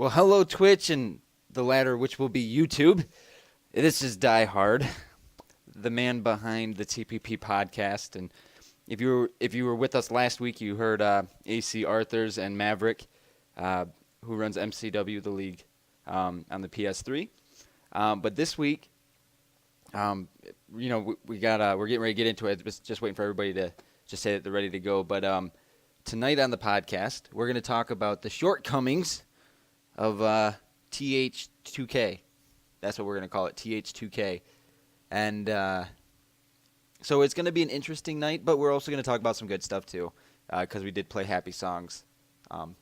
Well, hello Twitch and the latter, which will be YouTube. This is Die Hard, the man behind the TPP Podcast. And if you were with us last week, you heard AC Arthurs and Maverick, who runs MCW, the league, on the PS3. But this week, we're getting ready to get into it. Just waiting for everybody to just say that they're ready to go. But tonight on the podcast, we're going to talk about the shortcomings of TH2K. That's what we're going to call it, TH2K. And so it's going to be an interesting night, but we're also going to talk about some good stuff too, because we did play happy songs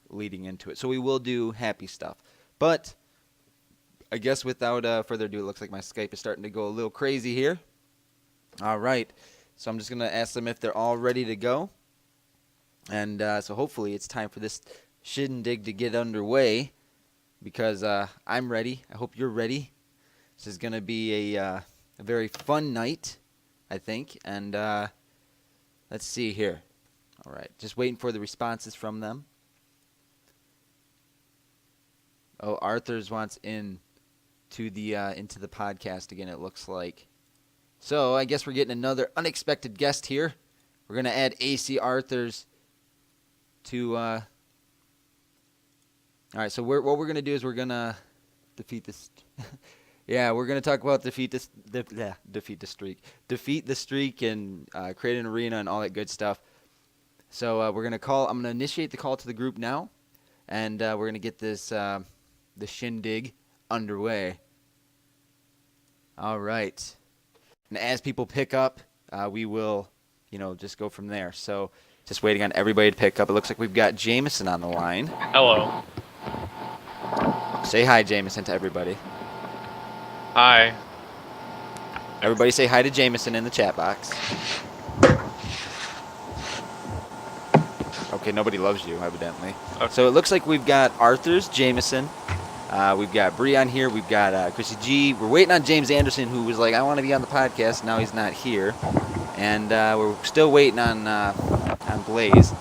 leading into it. So we will do happy stuff. But I guess without further ado, it looks like my Skype is starting to go a little crazy here. All right. So I'm just going to ask them if they're all ready to go. And so hopefully it's time for this shindig to get underway, because I'm ready. I hope you're ready. This is going to be a very fun night, I think. And let's see here. All right. Just waiting for the responses from them. Oh, Arthur's wants into the podcast again, it looks like. So I guess we're getting another unexpected guest here. We're going to add AC Arthurs to... All right, so what we're going to do is we're going to defeat this... yeah, we're going to talk about defeat the streak and create an arena and all that good stuff. So I'm going to initiate the call to the group now, and we're going to get this the shindig underway. All right. And as people pick up, we will, just go from there. So just waiting on everybody to pick up. It looks like we've got Jameson on the line. Hello. Say hi, Jameson, to everybody. Hi. Everybody say hi to Jameson in the chat box. Okay, nobody loves you, evidently. Okay. So it looks like we've got Arthur's, Jameson. We've got Bree on here. We've got Chrissy G. We're waiting on James Anderson, who was like, I want to be on the podcast. Now he's not here. And we're still waiting on Blaze.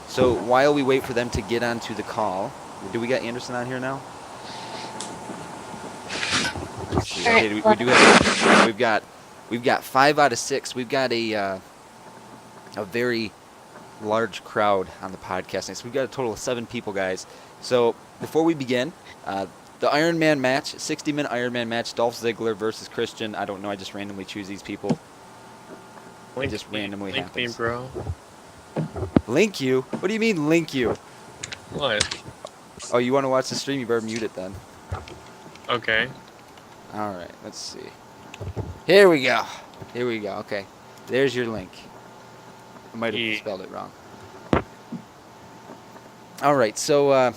So while we wait for them to get onto the call, do we got Anderson on here now? Okay, we do have. We've got 5 out of 6. We've got a very large crowd on the podcast. So we've got a total of 7 people, guys. So before we begin, the Iron Man match, 60-minute Iron Man match, Dolph Ziggler versus Christian. I don't know. I just randomly choose these people. It just randomly happens. Link me, bro. Link you? What do you mean link you? What? Oh, you want to watch the stream? You better mute it then. Okay. All right. Let's see. Here we go. Okay. There's your link. I might have spelled it wrong. All right. So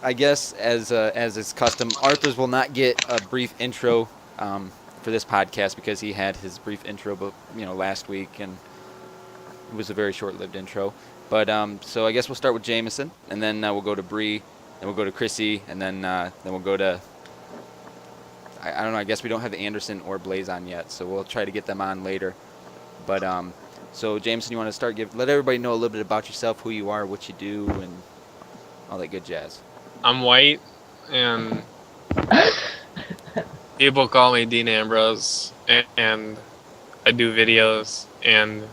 I guess as is custom, Arthur's will not get a brief intro for this podcast because he had his brief intro, last week, and it was a very short-lived intro. But so I guess we'll start with Jameson, and then we'll go to Bree, then we'll go to Chrissy, and then we'll go to I don't know. I guess we don't have Anderson or Blaze on yet, so we'll try to get them on later. But so Jameson, you want to start? Let everybody know a little bit about yourself, who you are, what you do, and all that good jazz. I'm white, and people call me Dean Ambrose, and I do videos and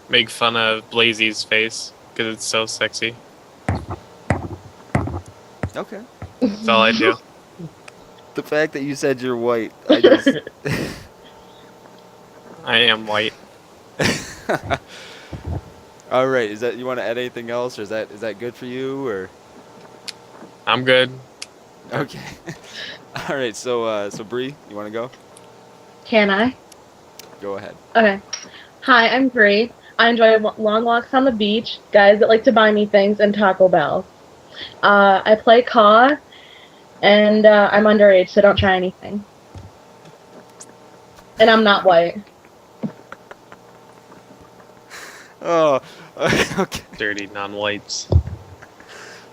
make fun of Blazy's face because it's so sexy. Okay. That's all I do. The fact that you said you're white, I just... I am white. All right. You want to add anything else, or is that good for you, or? I'm good. Okay. All right. So Bree, you want to go? Can I? Go ahead. Okay. Hi, I'm Bree. I enjoy long walks on the beach, guys that like to buy me things, and Taco Bell. I play COD, and I'm underage, so don't try anything. And I'm not white. Oh, okay. Dirty non-whites.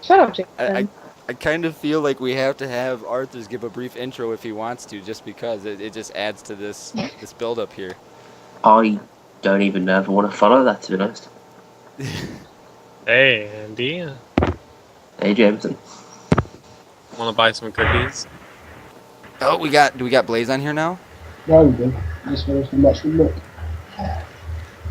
Shut up, Jason. I kind of feel like we have to have Arthur's give a brief intro if he wants to, just because it just adds to this build-up here. I don't even know if I want to follow that, to be honest. Hey, Andy. Hey, Jameson. Want to buy some cookies? Oh, do we got Blaze on here now? There we go. Just finished the match with Nick.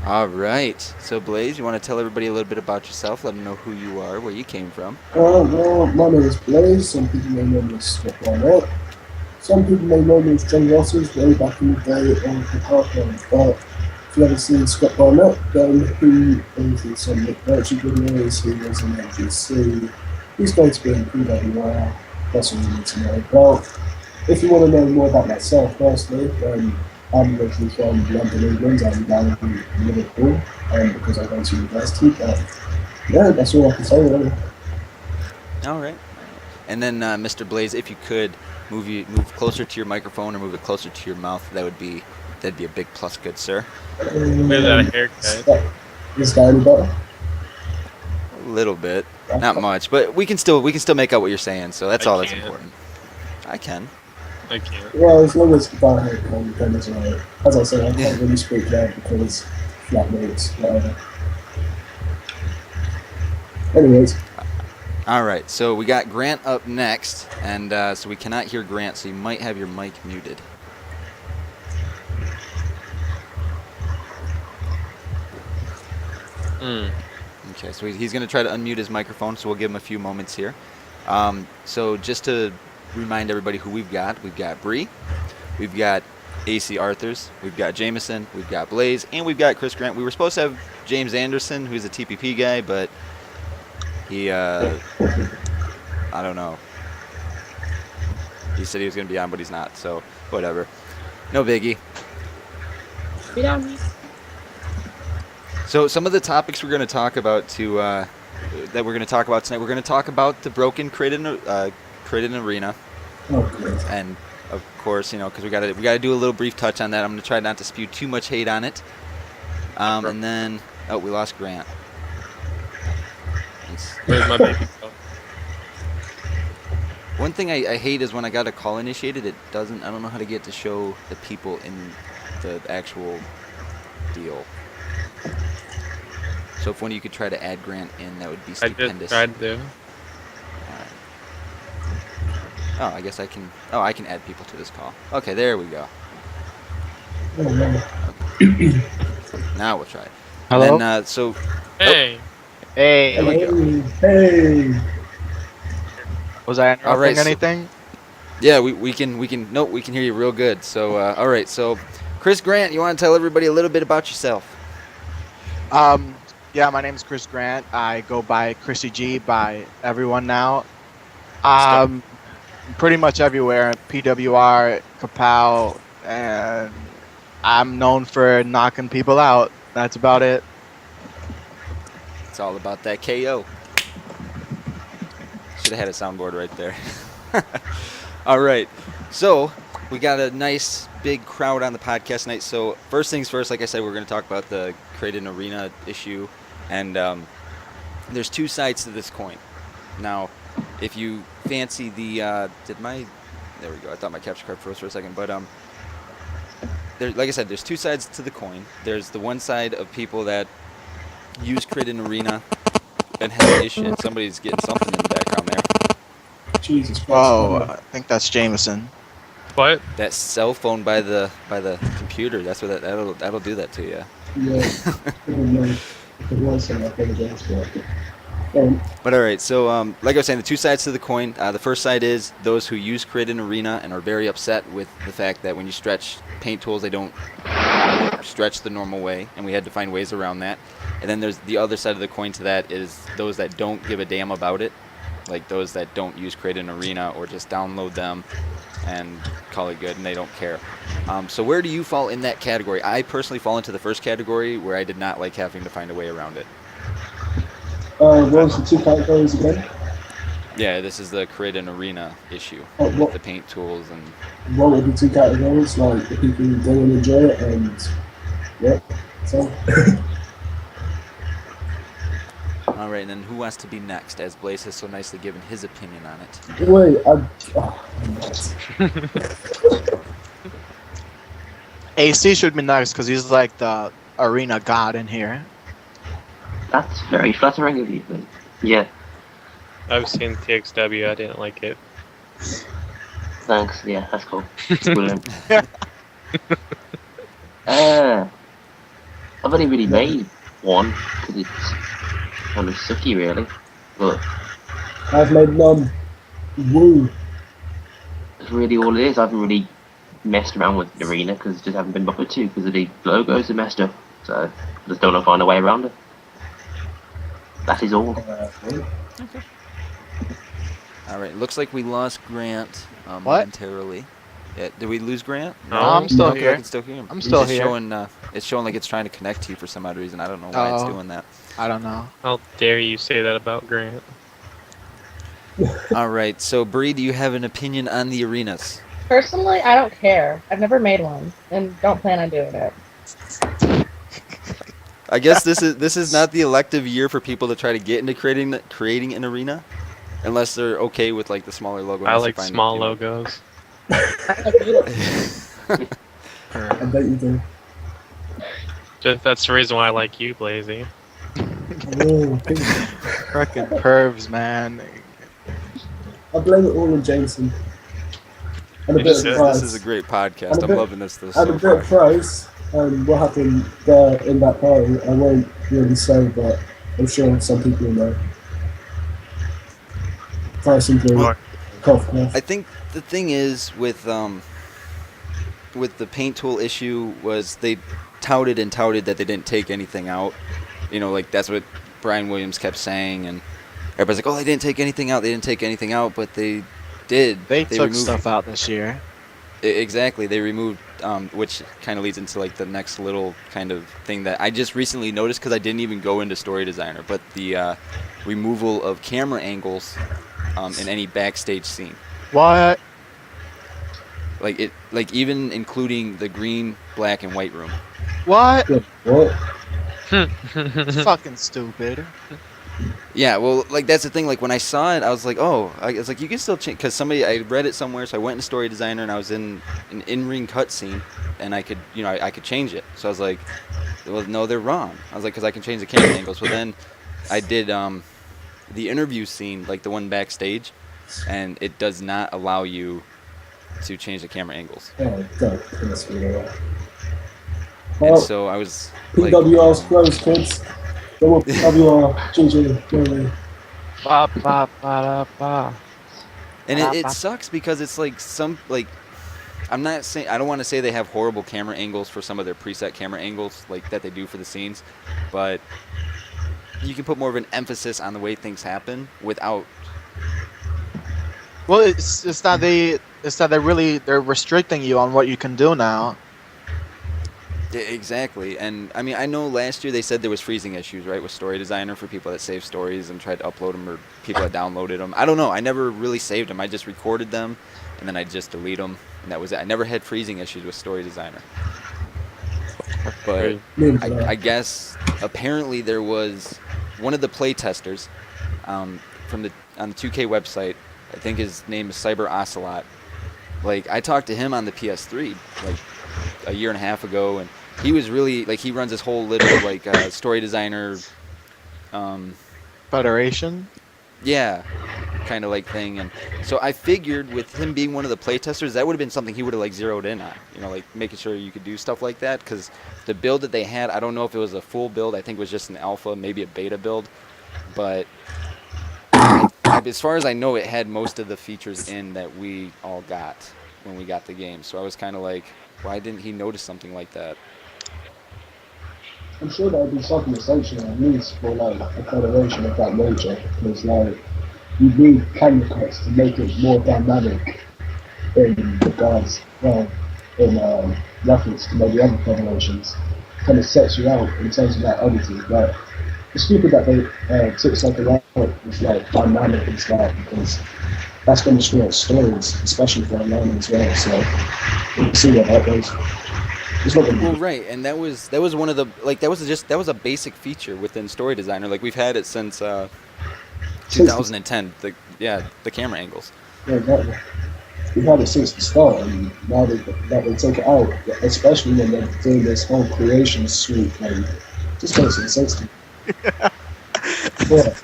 All right. So Blaze, you want to tell everybody a little bit about yourself? Let them know who you are, where you came from. Well, my name is Blaze. Some people may know me as Scott Barnett. Some people may know me as John Ross's way back in the day on the Parkland. But if you haven't seen Scott Barnett, then he is in some Nick Birchie videos. He was in NGC. He's going to be in PWR. That's all you need to know. Well, if you want to know more about myself, firstly, I'm originally from London, England. I'm down in Liverpool because I went to university. But yeah, that's all I can say, really. All right. And then, Mr. Blaze, if you could move closer to your microphone or move it closer to your mouth, that'd be a big plus, good sir. Look at that haircut. Is that any better? A little bit, not much, but we can still make out what you're saying. So that's all that's can't. important. I can. I can't. Well, as long as the bar then it's alright. As I said, I can't really speak loud because flatmates, whatever. Anyways, All right. So we got Grant up next, and so we cannot hear Grant, so you might have your mic muted. Okay, so he's going to try to unmute his microphone, so we'll give him a few moments here. So just to remind everybody who we've got Bree, we've got AC Arthurs, we've got Jameson, we've got Blaze, and we've got Chris Grant. We were supposed to have James Anderson, who's a TPP guy, but he, I don't know. He said he was going to be on, but he's not, so whatever. No biggie. Be down me. So some of the topics we're going to talk about tonight, we're going to talk about the broken Kraden Arena, and of course, because we got to do a little brief touch on that. I'm going to try not to spew too much hate on it. And then we lost Grant. Where's my baby go? One thing I hate is when I got a call initiated, I don't know how to get to show the people in the actual deal. So if one of you could try to add Grant in, that would be I stupendous. just tried to. Oh, I guess I can. Oh, I can add people to this call. Okay, there we go. Now we'll try it. Hello? And then, so Hey. Hey, there we go. Hey! was I interrupting All right, so- anything? Yeah, we can hear you real good. So all right, so Chris Grant, you want to tell everybody a little bit about yourself? Yeah, my name's Chris Grant. I go by Chrissy G by everyone now. Pretty much everywhere, PWR, Kapow, and I'm known for knocking people out. That's about it. It's all about that KO. Should have had a soundboard right there. All right, so we got a nice big crowd on the podcast tonight. So first things first, like I said, we're going to talk about the Kraden Arena issue, and there's two sides to this coin. Now, if you fancy the there we go. I thought my capture card froze for a second, but like I said, there's two sides to the coin. There's the one side of people that use Kraden Arena and have an issue. Somebody's getting something in the background there. Jesus Christ. Whoa, I think that's Jameson. What? That cell phone by the computer. That's what that'll do that to you. Yeah. If it was, I apologize for it. But all right, so like I was saying, the two sides to the coin. The first side is those who use Kraden Arena and are very upset with the fact that when you stretch paint tools, they don't stretch the normal way, and we had to find ways around that. And then there's the other side of the coin to that is those that don't give a damn about it, like those that don't use Kraden Arena or just download them and call it good, and they don't care. So where do you fall in that category? I personally fall into the first category, where I did not like having to find a way around it. What was the two categories again? Yeah, this is the Kraden Arena issue What? with the paint tools and. What were the two categories? Like the people who don't enjoy it and yeah. So All right, and then who wants to be next? As Blaze has so nicely given his opinion on it. wait, AC should be next because he's like the arena god in here. That's very flattering of you, but yeah. I've seen TXW. I didn't like it. Thanks. Yeah, that's cool. Brilliant. I've only really made one because it's kind of sucky, really. But I've made none. Woo. that's really all it is. I haven't really messed around with the arena because I just haven't been bothered to because of the logos are messed up. So I just don't know find a way around it. That is all. All right. Looks like we lost Grant What? momentarily. Yeah, did we lose Grant? No, I'm still Okay, I here. can still hear him. I'm still It's here. Showing, it's showing like it's trying to connect to you for some odd reason. I don't know why it's Oh. doing that. I don't know. How dare you say that about Grant? All right. So, Bree, do you have an opinion on the arenas? Personally, I don't care. I've never made one and don't plan on doing it. I guess this is not the elective year for people to try to get into creating an arena, unless they're okay with like the smaller logo. I unless they like find, small you know- logos. I like little- I bet you do. That's the reason why I like you, Blazy. Oh, Frickin' pervs, man. I blame it all on Jameson. And a You bit just of said price. This is a great podcast. And a I'm bit- loving this And so a bit far. of price. What happened there in that party, I won't really say, but I'm sure some people will know. Price and Blue, Or- cough, cough. I think the thing is with the paint tool issue was they touted that they didn't take anything out. You know, like that's what Brian Williams kept saying, and everybody's like, "Oh, they didn't take anything out. They didn't take anything out," but they did. They took removed, stuff out this year. Exactly. They removed, which kind of leads into like the next little kind of thing that I just recently noticed because I didn't even go into Story Designer, but the removal of camera angles in any backstage scene. What? Like even including the green, black, and white room. What? Good. What? Fucking stupid. Yeah, well, like that's the thing. Like when I saw it, I was like, oh, I was like, you can still change because I read it somewhere, so I went into Story Designer and I was in an in-ring cutscene, and I could, I could change it. So I was like, well, no, they're wrong. I was like, because I can change the camera angle. So then I did the interview scene, like the one backstage, and it does not allow you to change the camera angles. Oh, don't piss me off. And Well, so I was like, PWR's closed, kids. Go up, PWR, GG, GG. Ba, ba, ba, da, ba. and it sucks because it's like I'm not saying, I don't want to say they have horrible camera angles for some of their preset camera angles like that they do for the scenes, but you can put more of an emphasis on the way things happen without. Well, it's that they're restricting you on what you can do now. Yeah, exactly. And I mean, I know last year they said there was freezing issues, right, with Story Designer for people that save stories and tried to upload them, or people that downloaded them. I don't know. I never really saved them. I just recorded them and then I just delete them, and that was it. I never had freezing issues with Story Designer. But I guess apparently there was one of the play testers on the 2K website. I think his name is Cyber Ocelot. Like I talked to him on the PS3 like a year and a half ago, and he was really like, he runs this whole little like Story Designer Federation. yeah, kind of like thing. And so I figured with him being one of the playtesters, that would have been something he would have like zeroed in on, like making sure you could do stuff like that. Because the build that they had, I don't know if it was a full build. I think it was just an alpha, maybe a beta build. But as far as I know, it had most of the features in that we all got when we got the game. So I was kind of like, why didn't he notice something like that? I'm sure that would be something essential at least for like a federation of that nature, because like you need camera cuts to make it more dynamic in regards, in reference to maybe other federations. Kind of sets you out in terms of that oddity. But it's stupid that they took something out with like dynamic and stuff, because that's going to destroy stories, especially for online as well. So we'll see what that goes. It's not gonna Well, be right, and that was one of the that was a basic feature within Story Designer. Like we've had it since 2010. The camera angles. yeah, exactly. We've had it since the start, and now that they take it out, especially when they're doing this whole creation suite, like, just makes it sense to me. Yeah,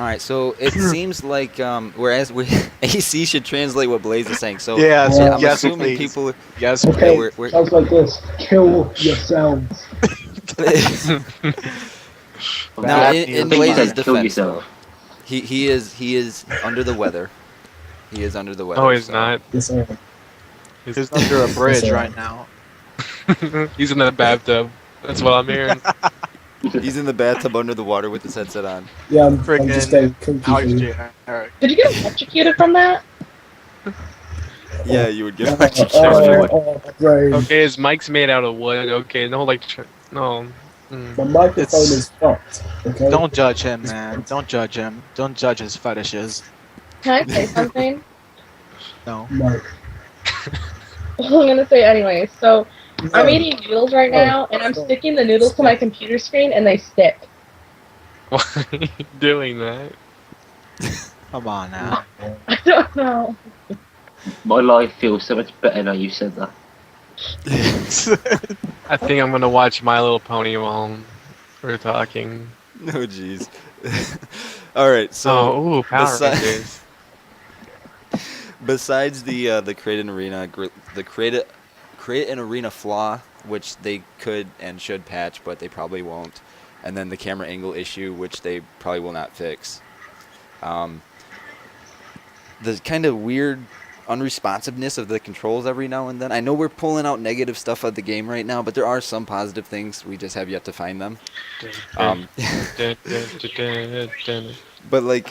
All right, so it seems like whereas AC should translate what Blaze is saying. So Yes, Yeah, I'm yes, assuming please. people. Yes, Okay, we're- sounds like this. Kill yourselves. Now, Bad in news. Blaze's Kill defense, yourself. though, he is under the weather. He is under the weather. No, he's so- not. Yes, I am. He's under a bridge Yes, right now. He's in the bathtub. That's what I'm hearing. He's in the bathtub under the water with his headset on. Yeah, I'm Friggin' just getting kinky Alex for J. you. Eric. Did you get electrocuted from that? Yeah, you would get Oh, electrocuted. my brain. Okay, his mic's made out of wood. Okay, no, like, no. My microphone It's- is fucked. Okay. Don't judge him, man. Don't judge him. Don't judge his fetishes. Can I say something? No. No. I'm gonna say anyway. So I'm No. eating noodles right Oh, now, and I'm stop. sticking the noodles to my computer screen, and they stick. Why are you doing that? Come on now. I don't know. My life feels so much better now you said that. I think I'm gonna watch My Little Pony while we're talking. No, jeez. All right, so Oh, ooh, Power besi- Rangers. besides the create an arena, create an arena flaw, which they could and should patch, but they probably won't, and then the camera angle issue, which they probably will not fix. The kind of weird unresponsiveness of the controls every now and then. I know we're pulling out negative stuff of the game right now, but there are some positive things. We just have yet to find them. But like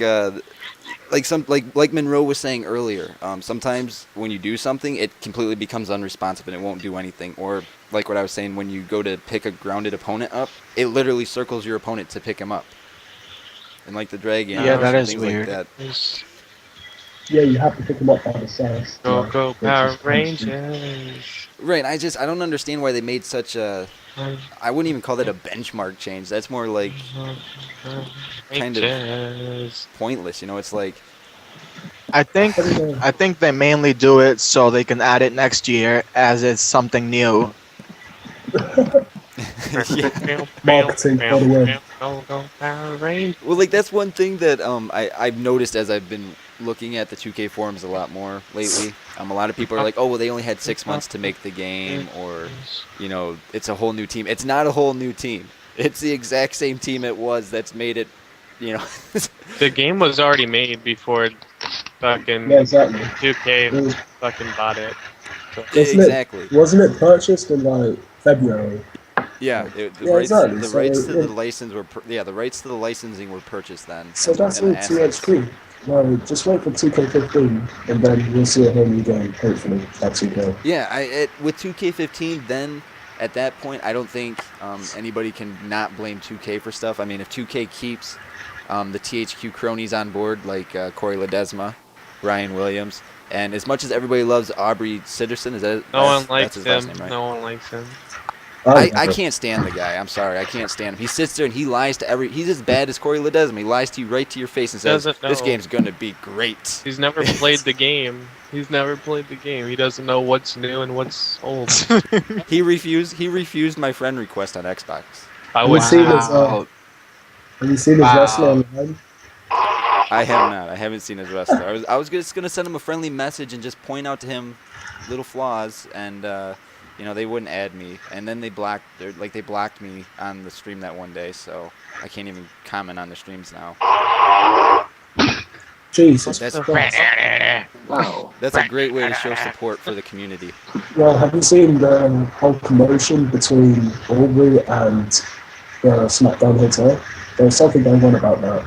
Monroe was saying earlier, sometimes when you do something, it completely becomes unresponsive and it won't do anything. Or like what I was saying, when you go to pick a grounded opponent up, it literally circles your opponent to pick him up. And like the dragon, Yeah, that is things weird. like that. Yeah, you have to pick them up by the size. Go, Yeah, go, which Power is constant. Rangers. Right, I don't understand why they made such a. I wouldn't even call that a benchmark change. That's more like kind of Rangers. pointless. You know, it's like I think they mainly do it so they can add it next year as it's something new. yeah. Marketing for the win. Go, go, Power Rangers. Well, like that's one thing that I've noticed as I've been looking at the 2K forums a lot more lately. A lot of people are like, oh well, they only had 6 months to make the game, or you know, it's a whole new team. It's not a whole new team. It's the exact same team it was that's made it. You know. The game was already made before fucking Yeah, exactly. 2K It was- fucking bought it. So, Exactly. Wasn't it purchased in like February? Yeah, the Yeah, rights, exactly. the So, rights to yeah. the license were the rights to the licensing were purchased then. So that's and all assets. THQ. Well, just wait for 2K15 and then we'll see a whole new game, hopefully, at 2K. Yeah, with 2K15, then at that point, I don't think anybody can not blame 2K for stuff. I mean, if 2K keeps the THQ cronies on board, like Corey Ledesma, Ryan Williams, and as much as everybody loves Aubrey Sitterson, no one likes his last him. name, right? No one likes him. I can't stand the guy. I'm sorry, I can't stand him. He sits there and he lies to he's as bad as Corey Ledesma. He lies to you right to your face and says, Doesn't know. this game's going to be great. He's never played the game. He's never played the game. He doesn't know what's new and what's old. He refused my friend request on Xbox. I Have you would seen his, Wow. have you seen his Wow. wrestling online? I have not. I haven't seen his wrestler. I was just gonna send him a friendly message and just point out to him little flaws, and you know, they wouldn't add me, and then they blocked me on the stream that one day, so I can't even comment on the streams now. Jesus That's- Christ. Wow. That's a great way to show support for the community. Well, have you seen the whole commotion between Aubrey and the SmackDown Hotel? There was something going on about that,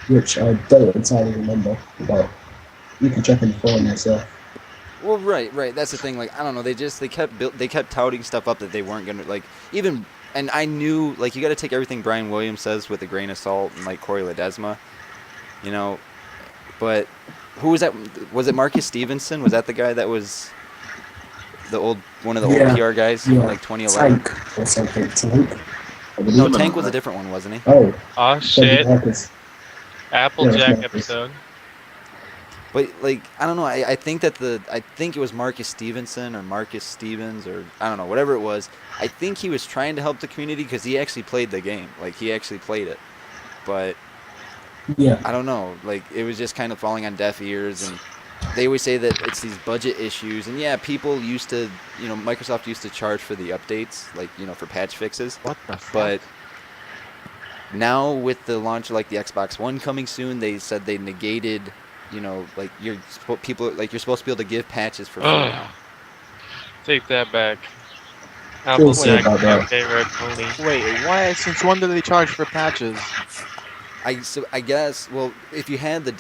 which I don't entirely remember, but you can check in the forum yourself. Well, right. That's the thing. Like, I don't know. They kept touting stuff up that they weren't gonna like even. And I knew, like, you got to take everything Brian Williams says with a grain of salt, and like Corey Ledesma, you know. But who was that? Was it Marcus Stevenson? Was that the guy that was one of the Yeah. old PR guys from like 2011? Tank or something. Tank? I No, believe. Tank was a different one, wasn't he? Oh, Oh David shit! Marcus. Applejack Yeah, episode. But like, I don't know. I think it was Marcus Stevenson or Marcus Stevens or I don't know, whatever it was. I think he was trying to help the community because he actually played the game. Like, he actually played it. But Yeah. I don't know. Like, it was just kind of falling on deaf ears, and they always say that it's these budget issues. And yeah, people used to, Microsoft used to charge for the updates, like, for patch fixes. What the fuck? But now with the launch of like the Xbox One coming soon, they said they negated, like you're supposed to be able to give patches for free now. Take that back. Feel sorry about that. Favorite pony. Wait, why? Since when do they charge for patches? I guess, well, if you had the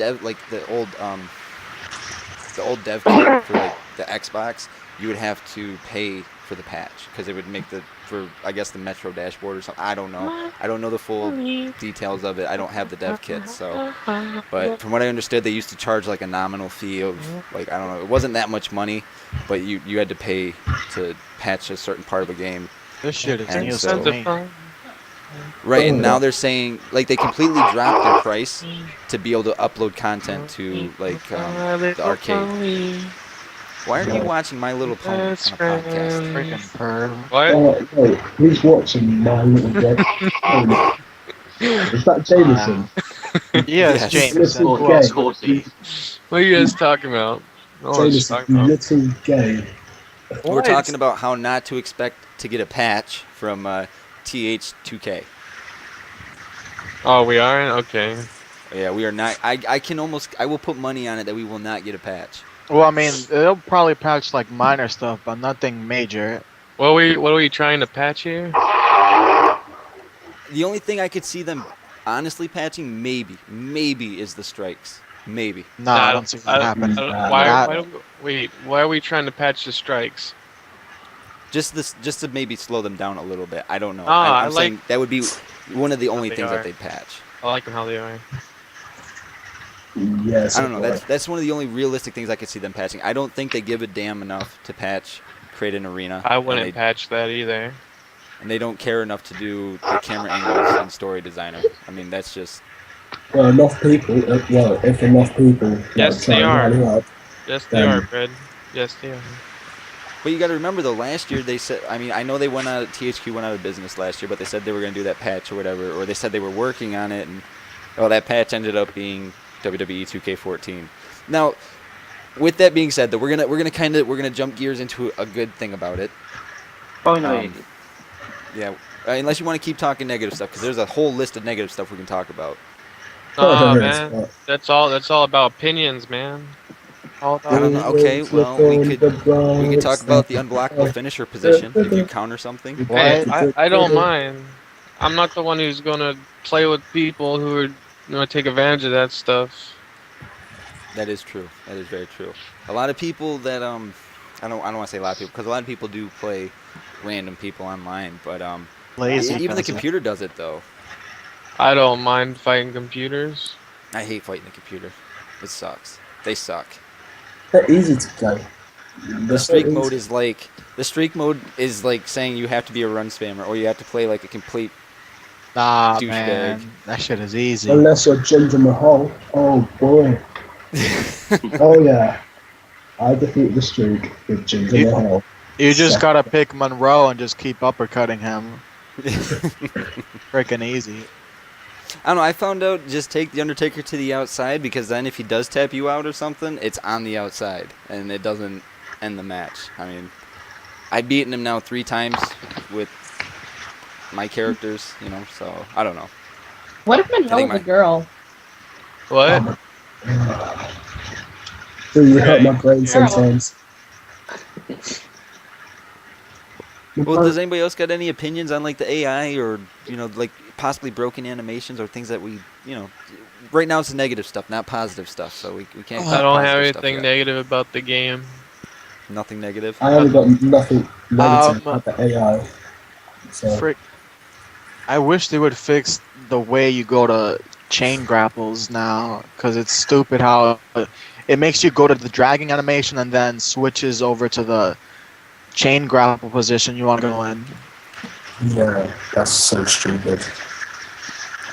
old dev kit for like the Xbox, you would have to pay for the patch because it would make the Metro dashboard or something. I don't know. I don't know the full details of it. I don't have the dev kit, so. But from what I understood, they used to charge like a nominal fee of like, I don't know. It wasn't that much money, but you had to pay to patch a certain part of a game. This shit is And news so- to me. Right, and now they're saying like they completely dropped their price to be able to upload content to like the arcade. Why are you watching My Little Pony on a podcast? Freaking perv. What? Wait, who's watching My Little Gay? Is that Jameson? Yes, James. Listen, Who gay. else? Horses. What are you guys talking about? No one's Jameson, talking you about. little gay. We're What? talking about how not to expect to get a patch from TH2K. Oh, we are? Okay. Yeah, we are not. I will put money on it that we will not get a patch. Well, I mean, they'll probably patch like minor stuff, but nothing major. What are we trying to patch here? The only thing I could see them honestly patching, maybe is the strikes. Maybe. No, I don't see that happening. Why are we trying to patch the strikes? Just to maybe slow them down a little bit. I don't know. Ah, I'm I like- saying that would be one of the only they things are. that they'd patch. I like them how they are. Yes. I don't know. That's one of the only realistic things I could see them patching. I don't think they give a damn enough to patch, create an arena. I and wouldn't they- patch that either. And they don't care enough to do the camera angles and story designer. I mean, that's just. Well, enough people. If enough people. Yes, try they are. really hard, Yes, they are, Fred. Yes, they are. But you got to remember though, last year they said. I mean, I know THQ went out of business last year, but they said they were going to do that patch or whatever, or they said they were working on it, and that patch ended up being WWE 2K14. Now, with that being said, though, we're gonna jump gears into a good thing about it. Oh no. Um, Yeah, unless you want to keep talking negative stuff, because there's a whole list of negative stuff we can talk about. Nah, There is, man. but- That's all about opinions, man. All I don't know. Okay, well, we could talk about the unblockable finisher position if you counter something. Hey, I don't mind. I'm not the one who's gonna play with people who are gonna take advantage of that stuff. That is true. That is very true. A lot of people that I don't want to say a lot of people, because a lot of people do play random people online, but Lazy even the does it. computer does it though. I don't mind fighting computers. I hate fighting the computer. It sucks. They suck. They're easy to play. The streak mode is like saying you have to be a run spammer or you have to play like a complete. Nah, douchebag. man. That shit is easy. Unless you're Ginger Mahal. Oh boy. Oh yeah. I defeat the streak with Ginger You- Mahal. You just gotta pick Monroe and just keep uppercutting him. Freaking easy. I don't know. I found out just take the Undertaker to the outside, because then if he does tap you out or something, it's on the outside and it doesn't end the match. I mean, I've beaten him now 3 times with my characters, so I don't know. What if I Monroe think was a my- girl? What? Dude, you hurt my brain Girl. sometimes. Well, does anybody else got any opinions on like the AI or like possibly broken animations or things that we right now it's negative stuff, not positive stuff, so we can't. I talk don't have positive stuff anything yet. negative about the game. Nothing negative. I haven't got nothing negative about the AI. So Frick. I wish they would fix the way you go to chain grapples now, because it's stupid how it makes you go to the dragging animation and then switches over to the chain grapple position you want to go in. yeah, that's so stupid.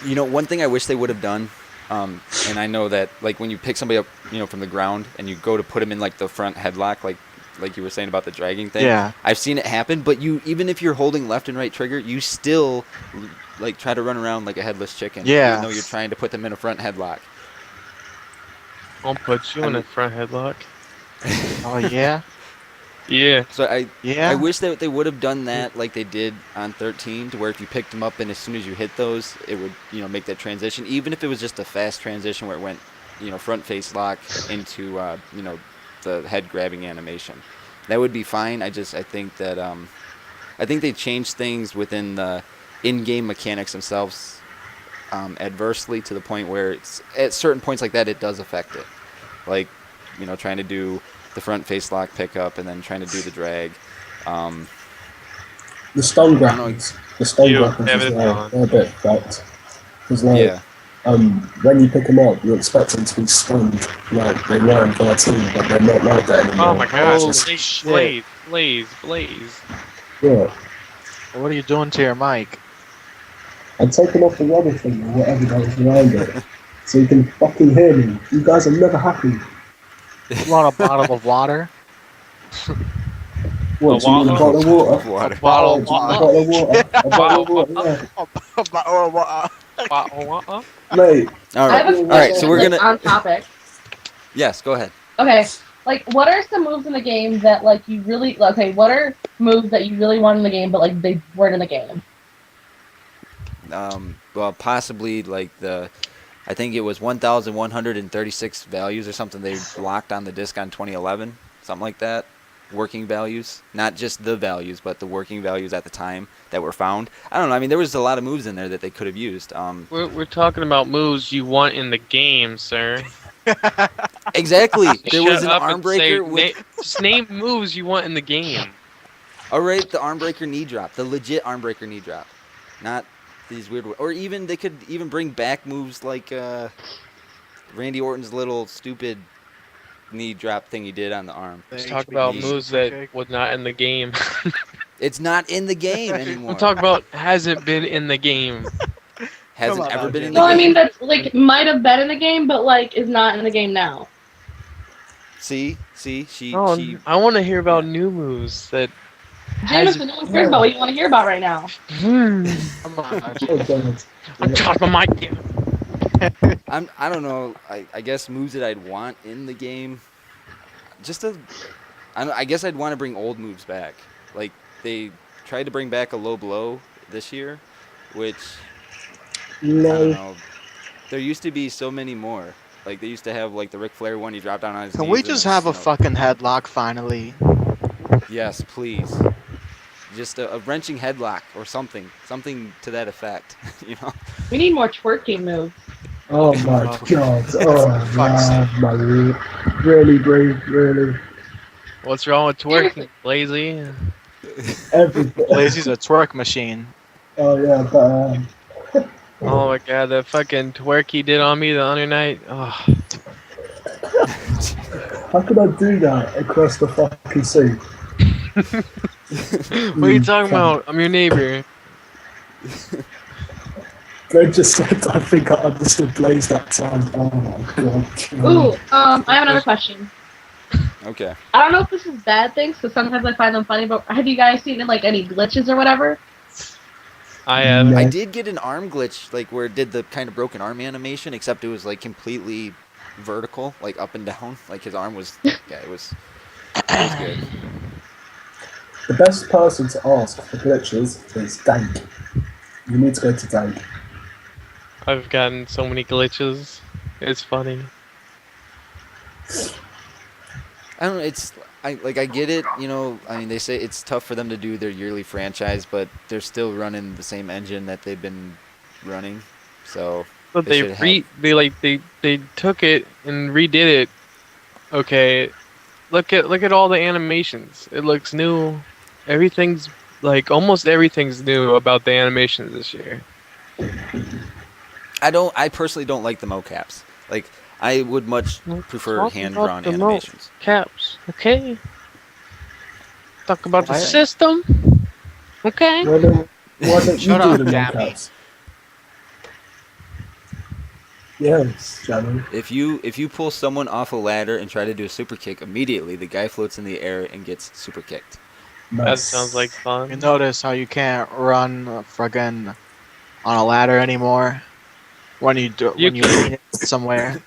One thing I wish they would have done, and I know that like when you pick somebody up, from the ground and you go to put them in like the front headlock, like like you were saying about the dragging thing. Yeah. I've seen it happen, but even if you're holding left and right trigger, you still like try to run around like a headless chicken. Yeah. Even though you're trying to put them in a front headlock. I'll put you in a front headlock. Oh yeah. Yeah. So I Yeah. wish that they would have done that like they did on 13, to where if you picked them up and as soon as you hit those, it would make that transition. Even if it was just a fast transition where it went front face lock into the head grabbing animation, that would be fine. I think that I think they changed things within the in-game mechanics themselves adversely, to the point where it's at certain points like that it does affect it, like trying to do the front face lock pickup and then trying to do the drag. The stun grapples. The stun You grapples have as it well. on. They're a bit fucked. Because like, Yeah. when you pick them up, you expect them to be stunned like they were in 13, but they're not like that anymore. Oh my gosh. Holy Blaze, shit. Blaze. Yeah. What are you doing to your mic? I'm taking off the rubber thing or whatever that was around it, so you can fucking hear me. You guys are never happy. You want a bottle of water? What, do you mean a bottle of water? Water. Bottle A of bottle of water? A bottle of water, yeah. Mate, All I have right. a All right. So we're question, gonna. on topic. Yes. Go ahead. Okay, like what are some moves in the game that like you really what are moves that you really want in the game but like they weren't in the game? Well, possibly like I think it was 1,136 values or something they locked on the disc on 2011, something like that. Working values, not just the values, but the working values at the time that were found. I don't know. I mean, there was a lot of moves in there that they could have used. We're talking about moves you want in the game, sir. Exactly. There was Shut an up arm and say, breaker. just name moves you want in the game. All right, the arm breaker knee drop, the legit arm breaker knee drop, not these weird. Or even they could even bring back moves like Randy Orton's little stupid knee drop thing he did on the arm. Let's talk about moves that was not in the game. It's not in the game anymore. We'll talk about hasn't been in the game. Hasn't Come on, ever been in RJ. the No, game. I mean that's like might have been in the game but like is not in the game now. See, Oh, she. I want to hear about new moves that. Jameson, no one cares about what you want to hear about right now. Hmm. Come on, RJ. oh god. I'm talking my mic down. I don't know. I guess moves that I'd want in the game. I guess I'd want to bring old moves back. Like they tried to bring back a low blow this year, which I don't No. know. There used to be so many more. Like they used to have like the Ric Flair one. He dropped down on his Can knees we and just then, have a fucking headlock finally? Yes, please. Just a wrenching headlock or something to that effect. We need more twerking moves. Oh my god. Oh fuck's yeah, my really, really. What's wrong with twerking, lazy? Everything. Lazy's a twerk machine. Oh yeah, but Oh my god, that fucking twerk he did on me the other night. Oh, how could I do that across the fucking sea? what are you talking about? I'm your neighbor. Greg just said, I think I understood Blaze that time. Oh my god. Ooh, I have another question. Okay. I don't know if this is bad things because sometimes I find them funny, but have you guys seen like any glitches or whatever? I have. No. I did get an arm glitch, like where it did the kind of broken arm animation, except it was like completely vertical, like up and down. Like his arm was, yeah, it was good. The best person to ask for glitches is Dank. You need to go to Dank. I've gotten so many glitches. It's funny. I don't know. I get it. I mean, they say it's tough for them to do their yearly franchise, but they're still running the same engine that they've been running. So But They they should they took it and redid it. Okay, look at all the animations. It looks new. Everything's like almost everything's new about the animations this year. I personally don't like the mocaps. Like I would much prefer Talk hand about drawn the animations. Caps, okay. Talk about the What? system, okay. Why don't you Shut do up, the Gabby. mocaps? Yes, Johnny. If you pull someone off a ladder and try to do a super kick, immediately the guy floats in the air and gets super kicked. That Nice. sounds like fun. You notice how you can't run friggin' on a ladder anymore when you You lean it somewhere.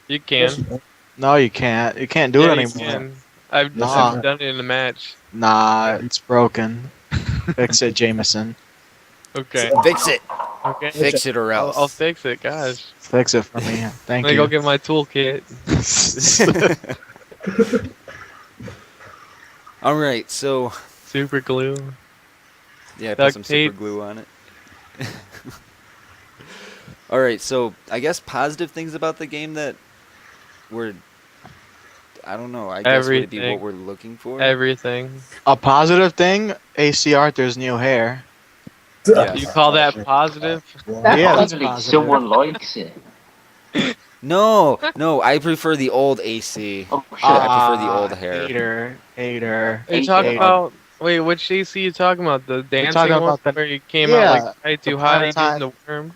You Yes, can. you can. No, you can't. You can't do Yeah, it you anymore. can. I've Nah. done it in a match. Nah, it's broken. Fix it, Jameson. Okay. Fix it. Okay. Fix it or else. I'll fix it, gosh. Fix it for me. Thank Let me you. go get my toolkit. All right, so Super glue. yeah, put Duct some tape. super glue on it. All right, so I guess positive things about the game that were, I don't know. I guess would it be what Everything. we're looking for? Everything. A positive thing, AC Arthur's new hair. Yes. You call that positive? Wow. Yeah, that's Finally, positive. someone likes it. No, I prefer the old AC. Oh shit! I prefer the old hair. Hater. Are you talking Eight. about? Wait, which AC you talking about? The dancing talking one about the- where you came Yeah, out like way too high prime time. using the worm?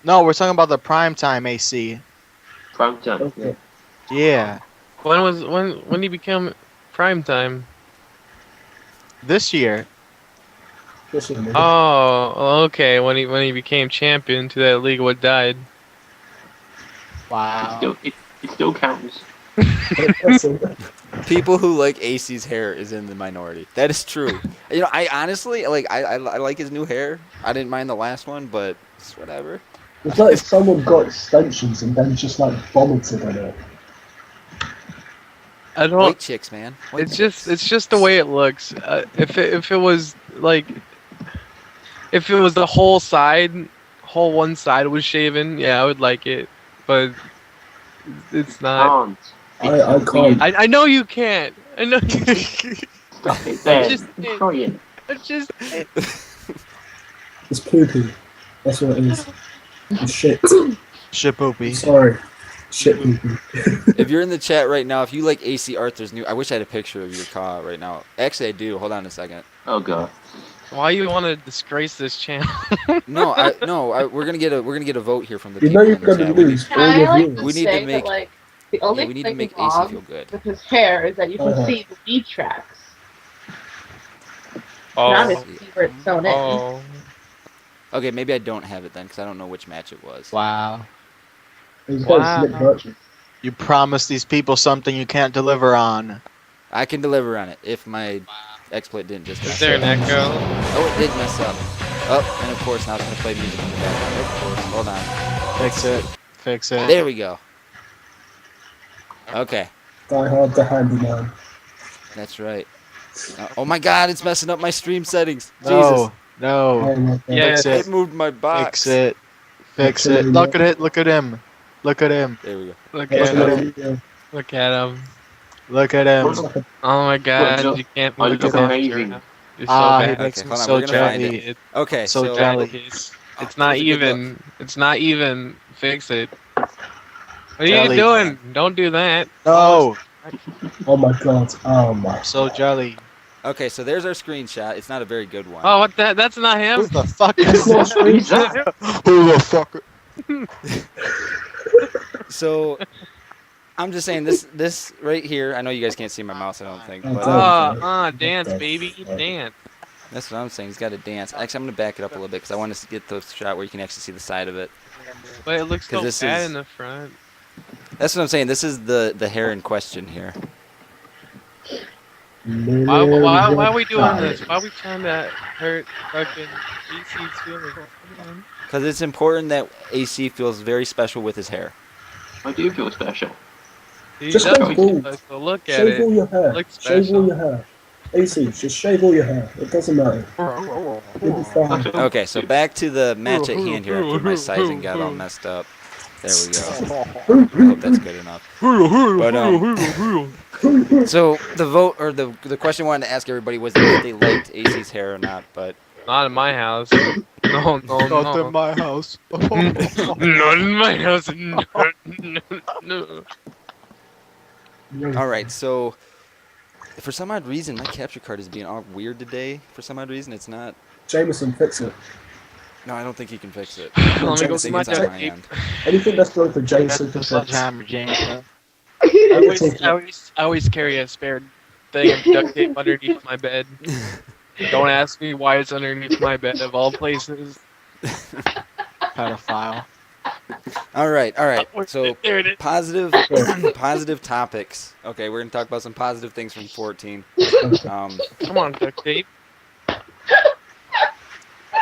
No, we're talking about the primetime AC. Prime time. Okay. Yeah, When he became prime time? this year. Just a minute. Oh, okay. When he became champion to that league, what died? Wow. It still counts. Listen, People who like AC's hair is in the minority. That is true. You know, I honestly like. I like his new hair. I didn't mind the last one, but it's whatever. it's like someone got extensions and then just like vomited on it. I don't. White chicks, man. White chicks. It's just the way it looks. If it was like, if it was the whole one side was shaven, yeah, I would like it. But it's not. Can't. I can't. I know you can't. I know you can't. Stop it there. just- I'm crying. It's just. It's poopy. That's what it is. It's shit. Shit poopy. Sorry. Shit poopy. If you're in the chat right now, if you like AC Arthur's new, I wish I had a picture of your car right now. Actually, I do. Hold on a second. Oh god. Why you want to disgrace this channel? We're gonna get a vote here from the You people know you're in the gonna chat. lose all I your like viewers. to We need say to make- that, like, the only we need to thing make AC wrong feel good. with his hair is that you can Uh-huh. see the bead tracks, Oh. not his where it's sewn in. Oh. Okay, maybe I don't have it then, because I don't know which match it was. Wow. He's got Wow. slick birches. You promised these people something you can't deliver on. I can deliver on it if my exploit didn't just Is mess there up. an echo? Oh, it did mess up. Oh, and of course now it's gonna play music in the background. Of course. Hold on. Fix it. Fix it. There we go. Okay, Die Hard the Handyman. that's right. Oh my God, it's messing up my stream settings. No. No. Oh my god. Yeah. Fix Jesus, it. it moved my box. Fix it. Fix it. Look at it. Look at him. Look at him. There we go. Look That's at what him. it is. Look at him. Look at him. It's like a- Oh my god, look- you can't I move look the amazing. posture. You're so Ah, he bad. makes Okay, me hold on, so we're gonna find jelly. It- Okay, So so jelly. It's not here's a good look. even. It's not even. Fix it. What are Jelly. you doing? Don't do that. No. Oh my god. Oh my. So jelly. Okay, so there's our screenshot. It's not a very good one. Oh, what that? That's not Who him. the fuck is It's not that? Who's that? Who the fuck? So I'm just saying this right here. I know you guys can't see my mouse. I don't think, but Dance, Okay. baby, dance. that's what I'm saying. He's got to dance. Actually, I'm gonna back it up a little bit because I want to get the shot where you can actually see the side of it. But it looks 'Cause so this bad is- in the front. That's what I'm saying. This is the hair in question here. Why are we doing this? Why are we trying to hurt fucking EC's feelings? Come on. Because it's important that AC feels very special with his hair. I do feel special. He Just does go feel bald. special. Look at Shave all it. your hair. Looks Shave all special. your hair. AC, just shave all your hair. It doesn't matter. You'll be fine. Okay, so back to the match at hand here after my sizing got all messed up. There we go. I hope that's good enough. But so the vote or the question I wanted to ask everybody was if they liked AC's hair or not. But Not in my house. No, no, Not no. in my house. Not in my house. No, no, no. all right, so for some odd reason my capture card is being all weird today. For some odd reason, it's not. Jameson, fix it. No, I don't think he can fix it. Let me go I get think my it's on duct my tape. end. Anything that's broken, That's Jason the can fix. sledgehammer, James. I always carry a spare thing of duct tape underneath my bed. Don't ask me why it's underneath my bed of all places. Pedophile. All right. So There it is. positive topics. Okay, we're gonna talk about some positive things from 14. Come on, duct tape.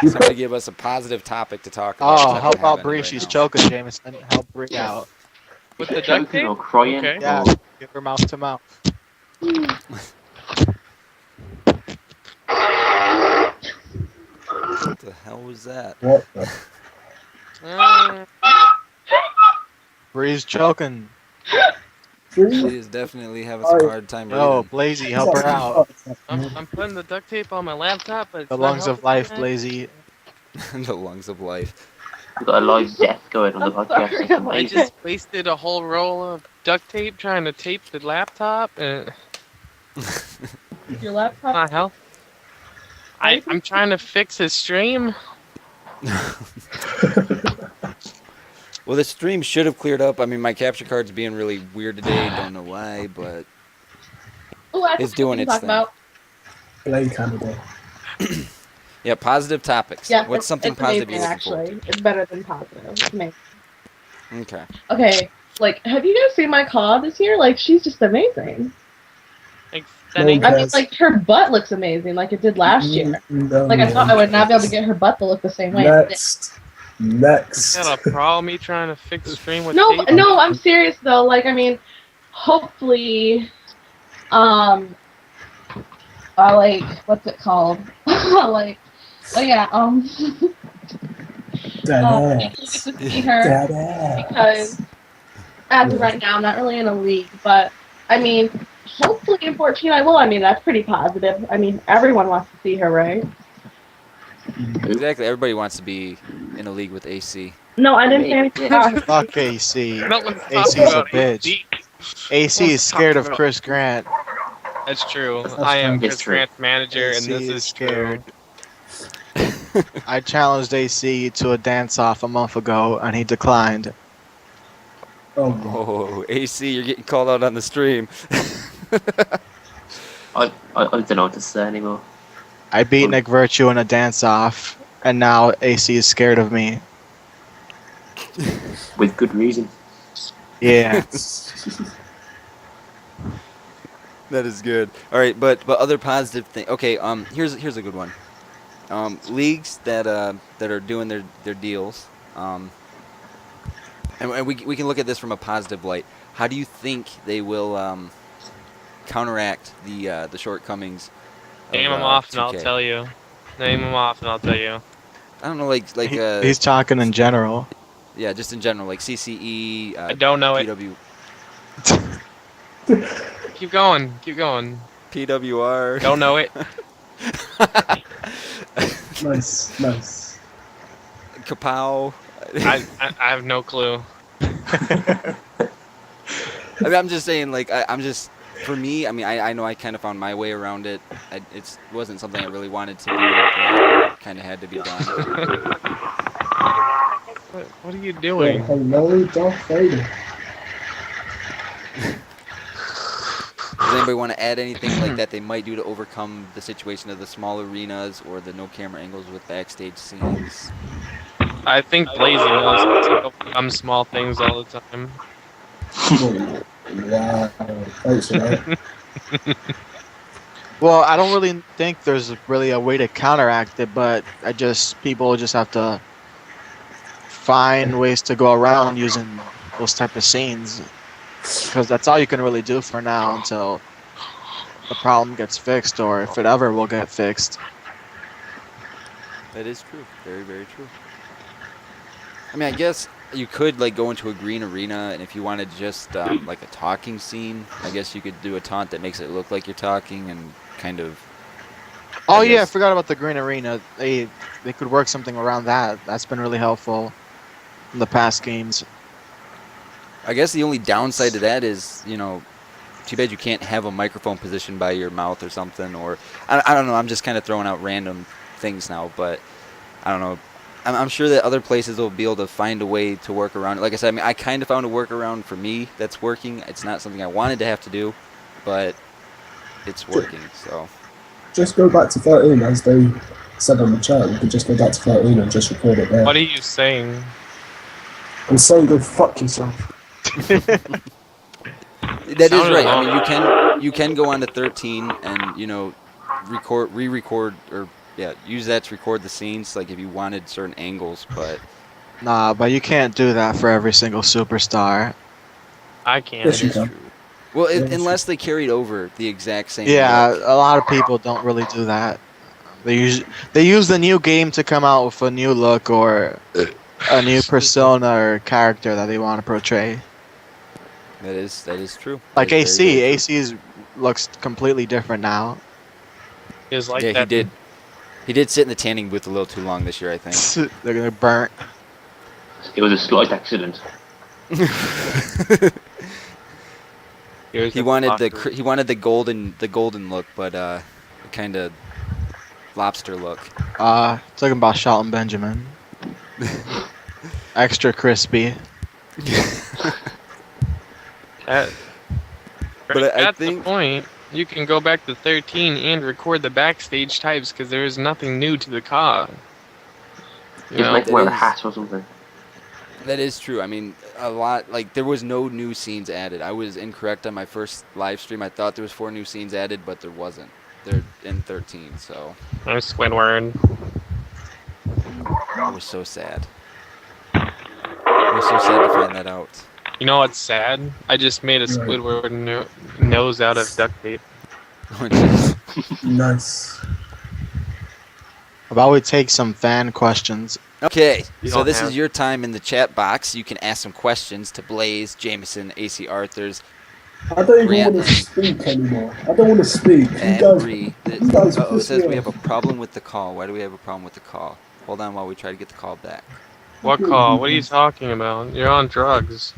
Somebody give us a positive topic to talk about. 'cause Oh, I don't help have out any Bree. right She's now. choking, Jameson. Help Bree out. With the duct Choking tape? or crying. Okay. Yeah, Or give her mouth to mouth. What the hell was that? What the? Uh, Bree's choking. She Three? is definitely having some hard time Yo, breathing. Blazy, help her out. I'm putting the duct tape on my laptop, but it's The not lungs of helping life, me. Blazy. The lungs of life. we've got a live death going on the I'm podcast. sorry, It's I I amazing. just wasted a whole roll of duct tape trying to tape the laptop, and Your laptop. not hell. I'm trying to fix his stream. Well, the stream should have cleared up. I mean, my capture card's being really weird today. Don't know why, but Oh, I It's know doing what its to talk thing. about. Blade Canada. yeah, positive topics. Yeah, What's something it's positive amazing, you're looking forward actually. It's better than positive. It's amazing. to? Okay. Okay, like, have you guys seen my Caw this year? Like, she's just amazing. Like, No, that ain't- I mean, Yes. like, her butt looks amazing, like it did last year. No, Like, I thought I would not be able to get get her butt to look the same way. it did. Next. got a problem me trying to fix stream with No, tape? no, I'm serious though. Like, I mean, hopefully, like, what's it called? like, oh yeah, Dead people get ass. to see her Dead ass. because as of right now, I'm not really in a league, but I mean, hopefully in 14 I will. I mean, that's pretty positive. I mean, everyone wants to see her, right? Exactly. Everybody wants to be in a league with AC. No, I didn't say anything about her. Fuck AC. No one's AC's talking a about bitch. AC. AC is scared of Chris Grant. That's true. That's I am fine. Chris It's true. Grant's manager, and AC this is is true. I challenged AC to a dance-off a month ago, and he declined. Oh, God. Oh, AC, you're getting called out on the stream. I don't know what to say anymore. I beat Nick Virtue in a dance-off, and now AC is scared of me. With good reason. Yeah. That is good. All right, but other positive thing. Okay, here's a good one. Leagues that are doing their deals. And we can look at this from a positive light. How do you think they will counteract the shortcomings? Name of, them off, and 2K? I'll tell you. Name them off, and I'll tell you. I don't know, like He's talking in general. yeah, just in general, like CCE. I don't know it. PW, Keep going. Keep going. PWR. Don't know it. Nice, nice. Kapow. I have no clue. I mean, I'm just saying, like, I'm just, for me, I mean, I know I kind of found my way around it. It wasn't something I really wanted to do, but kind of had to be done. What are you Well, doing? hello, Darth Vader. Does anybody want to add anything like that they might do to overcome the situation of the small arenas or the no camera angles with backstage scenes? I think Blazy knows to overcome small things all the time. Oh, wow. Thanks for that. Well, I don't really think there's really a way to counteract it, but people just have to find ways to go around using those type of scenes, because that's all you can really do for now until the problem gets fixed, or if it ever will get fixed. That is true. Very, very true. I mean, I guess you could, like, go into a green arena, and if you wanted just, like, a talking scene, I guess you could do a taunt that makes it look like you're talking and kind of... Oh I yeah, I guess- forgot about the green arena. They could work something around that. That's been really helpful in the past games. I guess the only downside to that is, you know, too bad you can't have a microphone positioned by your mouth or something, or... I don't know, I'm just kind of throwing out random things now, but I don't know. I'm sure that other places will be able to find a way to work around it. Like I said, I mean, I kind of found a workaround for me that's working. It's not something I wanted to have to do, but it's working. So Just go back to 13 as they said on the chat. You could just go back to 13 and just record it there. What are you saying? And say go fuck yourself. that is Sounded right. I wrong. mean, you can go on to 13 and re-record or use that to record the scenes. Like if you wanted certain angles, but Nah, but you can't do that for every single superstar. I can't. Yes, that you is can. true. Well, Yeah, unless they carried over the exact same. Yeah, look. a lot of people don't really do that. They use the new game to come out with a new look or a new persona or character that they want to portray. That is true. Like That is very, very true. AC looks completely different now. Is like Yeah, that. he did. He did sit in the tanning booth a little too long this year, I think. They're gonna burnt. It was a slight accident. Here's he wanted the golden look, but kind of lobster look. Talking about Shelton Benjamin. Extra crispy. But I that's think- the point. You can go back to 13 and record the backstage types because there is nothing new to the car. You Just know, make wear a that is- hat or something. That is true. I mean, a lot. Like there was no new scenes added. I was incorrect on my first live stream. I thought there was 4 new scenes added, but there wasn't. They're in 13, so I'm Squidward. I was so sad. I was so sad to find that out. You know what's sad? I just made a Right. Squidward nose out of duct tape. Oh, jeez. Nice. How about we take some fan questions? Okay, You so don't this have- is your time in the chat box. You can ask some questions to Blaze, Jameson, AC Arthurs, I don't even Grant want to speak anymore. I don't want to speak. You and guys, Bree. you guys Uh-oh, it piss says me we off. have a problem with the call. Why do we have a problem with the call? Hold on while we try to get the call back. What call? What are you talking about? You're on drugs.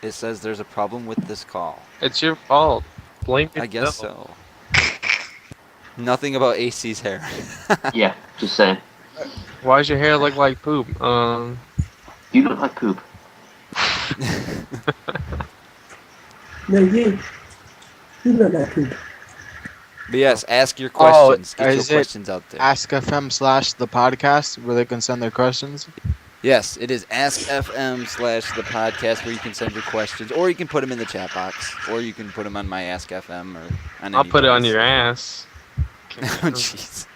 It says there's a problem with this call. It's your fault. Blame yourself. I guess so. Nothing about AC's hair. Yeah, just saying. Why does your hair look like poop? You look like poop. No, you. You look like poop. But yes, ask your questions. Get your is it questions out there. AskFM/the podcast where they can send their questions. Yes, it is AskFM/the podcast where you can send your questions, or you can put them in the chat box, or you can put them on my AskFM or on. I'll any put it on device. your ass. Oh jeez.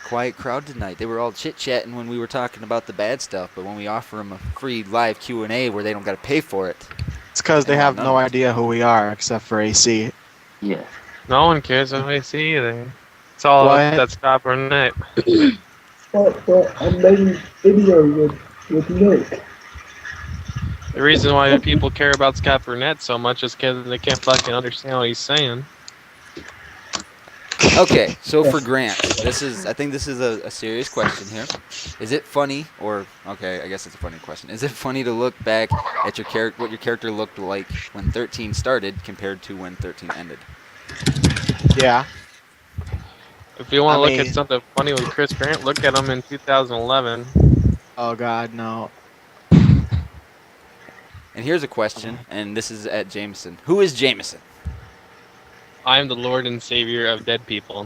Quiet crowd tonight. They were all chit-chatting when we were talking about the bad stuff, but when we offer them a free live Q&A where they don't got to pay for it. It's because they Yeah, have none no of it. idea who we are except for AC. Yeah. No one cares what I see either. It's all What? that's Scott Burnett. But I made a video with Nick. The reason why people care about Scott Burnett so much is because they can't fucking understand what he's saying. Okay, so for Grant, I think this is a serious question here. Is it funny, or okay, I guess it's a funny question. Is it funny to look back at your what your character looked like when 13 started compared to when 13 ended? Yeah. If you want to I look mean- at something funny with Chris Grant, look at him in 2011. Oh God, no. And here's a question, and this is at Jameson. Who is Jameson? I am the Lord and Savior of dead people.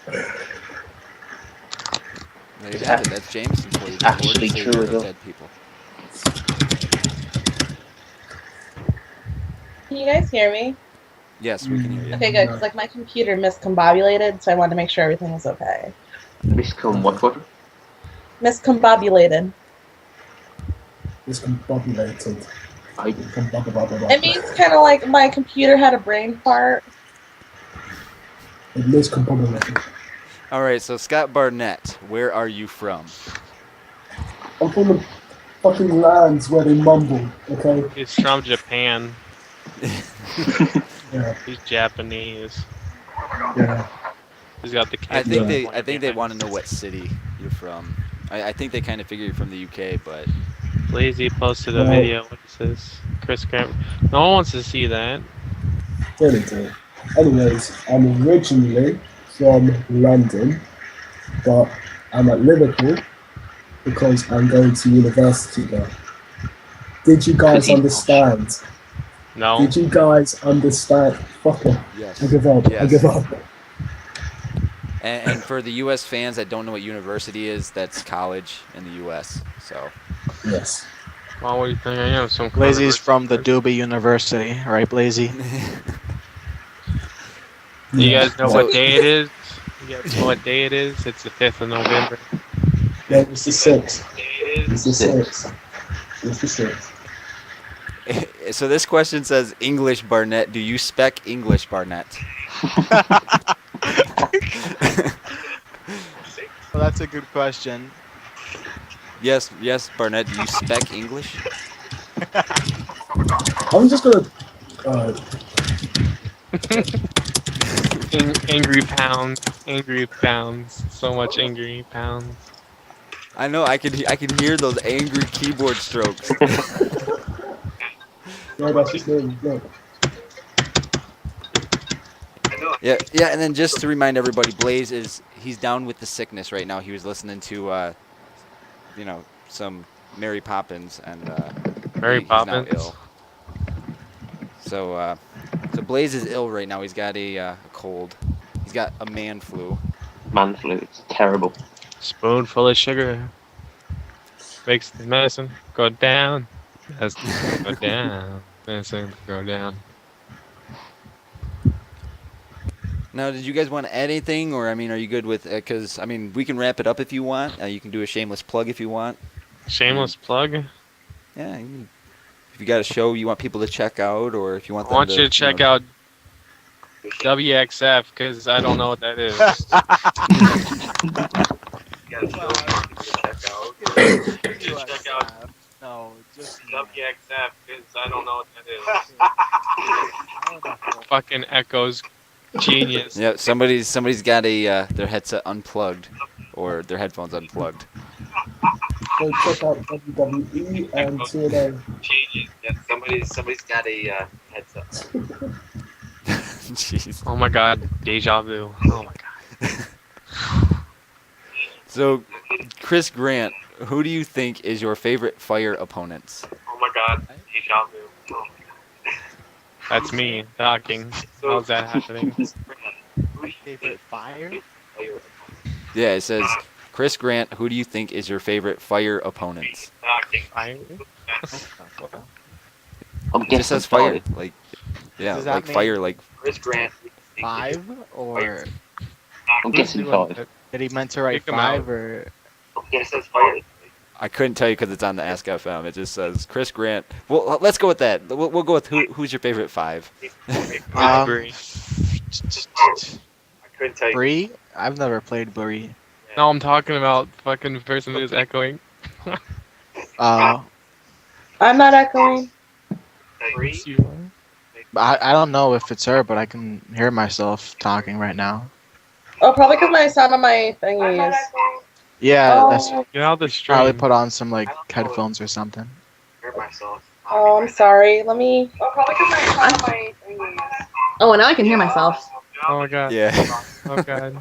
There you have it. That's Jameson for you. the Actually Lord and Savior true as of well. dead people. Can you guys hear me? Yes, we can hear you. Okay, good. 'Cause, like my computer miscombobulated, so I wanted to make sure everything was okay. Miscom what for? Miscombobulated. Discombobulated. I It means kind of like my computer had a brain fart. It miscombobulated. All right, so Scott Barnett, where are you from? I'm from the fucking lands where they mumble, okay? He's from Japan. Yeah, He's Japanese. yeah. He's got the. I think kids they behind. want to know what city you're from. I think they kind of figure you're from the UK, but Lazy posted a Well- video. What says Chris Grant? No one wants to see that. Really do. Anyways, I'm originally from London, but I'm at Liverpool because I'm going to university there. Did you guys understand? No. Did you guys understand? Fuck off. Yes. I give up. I Yes. give up. And for the U.S. fans that don't know what university is, that's college in the U.S. So Yes. Well, what do you think I am? Some Blazy's from the Doobie University, right, Blazy? Do you guys know what So- day it is? You guys know what day it is? It's the 5th of November. Yeah, it's the 6th. It's the Six. 6th. It's the 6th. So this question says, English Barnett. Do you spec English Barnett? Well, that's a good question. Yes, Barnett. Do you spec English? I'm just gonna. Angry pounds, so much angry pounds. I know. I can hear those angry keyboard strokes. No, that's his name. No. Yeah. And then just to remind everybody, Blaze he's down with the sickness right now. He was listening to, some Mary Poppins, and Mary he's now Poppins. ill. So Blaze is ill right now. He's got a cold. He's got a man flu. Man flu. It's terrible. Spoonful of sugar makes the medicine go down. Medicine go down. Medicine go down. Now, did you guys want to add anything, or are you good with? Because we can wrap it up if you want. You can do a shameless plug if you want. Shameless plug. Yeah. If you got a show you want people to check out, or if you want I them want you to check out WXF because I don't know what that is. No, just WXF because I don't know what that is. Fucking Echoes genius. Yeah, somebody's got their headset unplugged, or their headphones unplugged. Go check out WWE and TNA. Genius. Yeah, somebody's got a headset. Jeez. Oh my god, deja vu. Oh my god. So, Chris Grant, who do you think is your favorite Fire opponents? Oh my god, deja vu. Oh my god. That's me talking. How's that happening? my favorite fire. Yeah, it says, Chris Grant, who do you think is your favorite Fire opponents? I- I'm It just guessing says Fire. five. Like, yeah, Does that like mean- Fire, like. Chris Grant. 5 or I'm guessing five. did he meant to write Kick him out. 5 or? Yes, that's fire. I couldn't tell you because it's on the Ask FM. It just says Chris Grant. Well, let's go with that. We'll go with who's your favorite 5. Brie. I couldn't tell you. Bree? I've never played Bree. No, I'm talking about fucking person who's echoing. Uh, I'm not echoing. I don't know if it's her, but I can hear myself talking right now. Oh, probably because my sound on my thingy is. Yeah, that's Get out the probably stream. put on some like headphones or something. Oh, I'm sorry. Let me. Oh, probably because my sound on my thingy is. Oh, and now I can hear myself. Oh my god. Yeah. Oh god.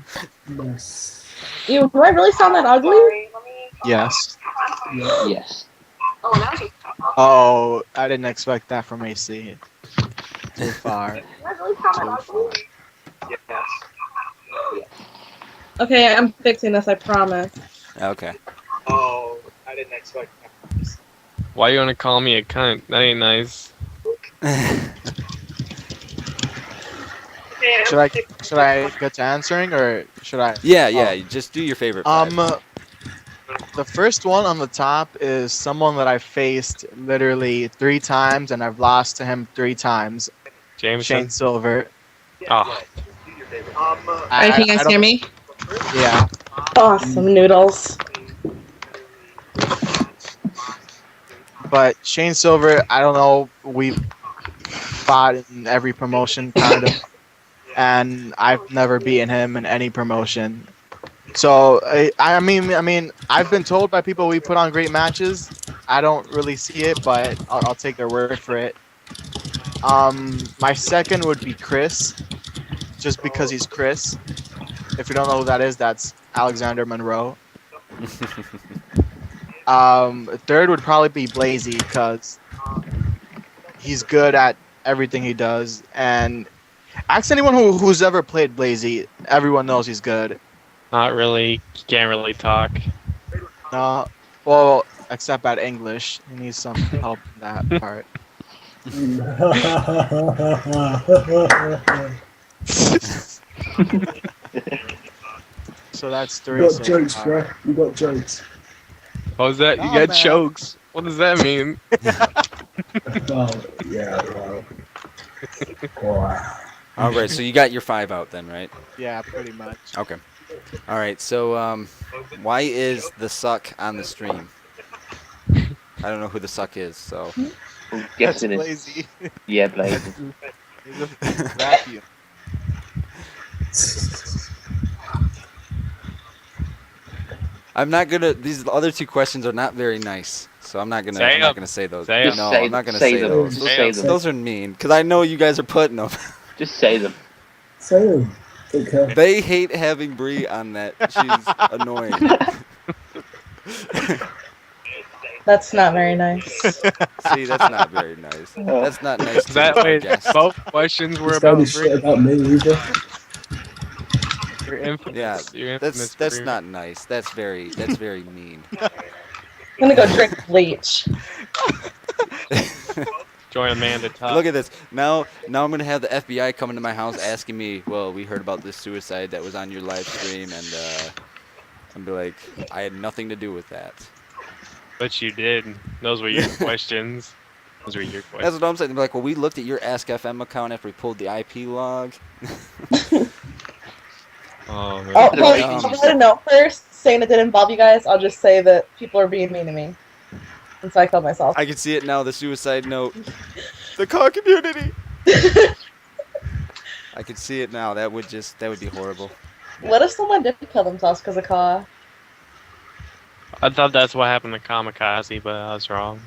Nice. Do I really sound that ugly? Yes. Yeah. Yes. Oh, I didn't expect that from AC. Too far. Okay, I'm fixing this. I promise. Okay. Oh, I didn't expect that. Why you wanna call me a cunt? That ain't nice. Should I get to answering or should I? Yeah. Just do your favorite 5. The first one on the top is someone that I faced literally 3 times and I've lost to him 3 times. Jameson. Shane Silver. Oh. Alright, can you guys hear me? Yeah. Awesome noodles. But Shane Silver, I don't know, we've fought in every promotion kind of, and I've never beaten him in any promotion. So I mean, I've been told by people we put on great matches. I don't really see it, but I'll take their word for it. My second would be Chris, just because he's Chris. If you don't know who that is, that's Alexander Monroe. Third would probably be Blazy because he's good at everything he does. And ask anyone who's ever played Blazy, everyone knows he's good. Not really. Can't really talk. Well, except at English. He needs some help in that part. So that's three. You got jokes, bro. You got jokes. What was that? You Oh, got man. chokes. What does that mean? Oh, yeah, well. Wow. All right, so you got your 5 out then, right? Yeah, pretty much. Okay. All right, so why is the suck on the stream? I don't know who the suck is, so. I'm That's guessing it's Blazy. yeah, Blaze. He's a vacuum. I'm not gonna. These other 2 questions are not very nice, so I'm not gonna. Say I'm not 'em. gonna say those. Say 'em. Just No, say, I'm not gonna say say them. those. Just say them. Those are mean, because I know you guys are putting them. Just say them. Say them. Okay. They hate having Bree on that. She's annoying. That's not very nice. See, that's not very nice. That's not nice. To That our way, guest. both questions were It's about only shit about me either. You're infamous. Yeah, You're infamous that's for- not nice. That's very mean. I'm gonna go drink bleach. Join Amanda Tuck. Look at this. Now I'm gonna have the FBI coming to my house asking me, well, we heard about this suicide that was on your live stream, and I'm be like, I had nothing to do with that. But you did. Those were your questions. Those were your That's questions. what I'm saying. They're like, well, we looked at your Ask FM account after we pulled the IP log. Oh, man. Oh, Um, well, I'll let a note first, saying it didn't involve you guys. I'll just say that people are being mean to me. And so I killed myself. I can see it now. The suicide note. The car community. I can see it now. That would be horrible. What if someone did kill themselves because of Kaw? I thought that's what happened to Kamikaze, but I was wrong.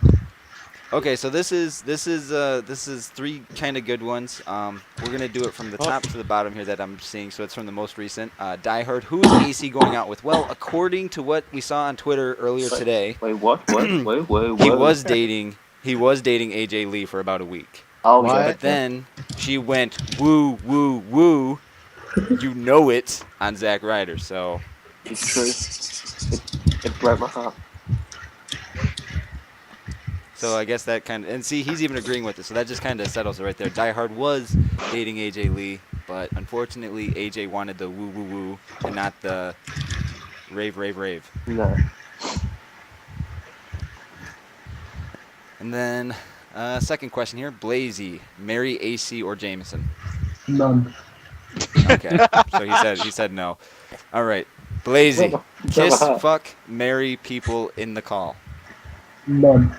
Okay, so this is 3 kind of good ones. We're gonna do it from the top to the bottom here that I'm seeing. So it's from the most recent. Die Hard. Who is AC going out with? Well, according to what we saw on Twitter earlier today, Wait, what? Wait. he was dating AJ Lee for about a week. Oh, What? yeah. But then she went woo woo woo, you know it, on Zack Ryder. So It's true. It broke my heart. I guess that kind of, and see, he's even agreeing with it. So that just kind of settles it right there. Die Hard was dating AJ Lee, but unfortunately AJ wanted the woo woo woo and not the rave rave rave. No. And then second question here, Blazy, marry AC or Jameson? None. Okay, so he said no. All right, Blazy, kiss, fuck, marry people in the call. None.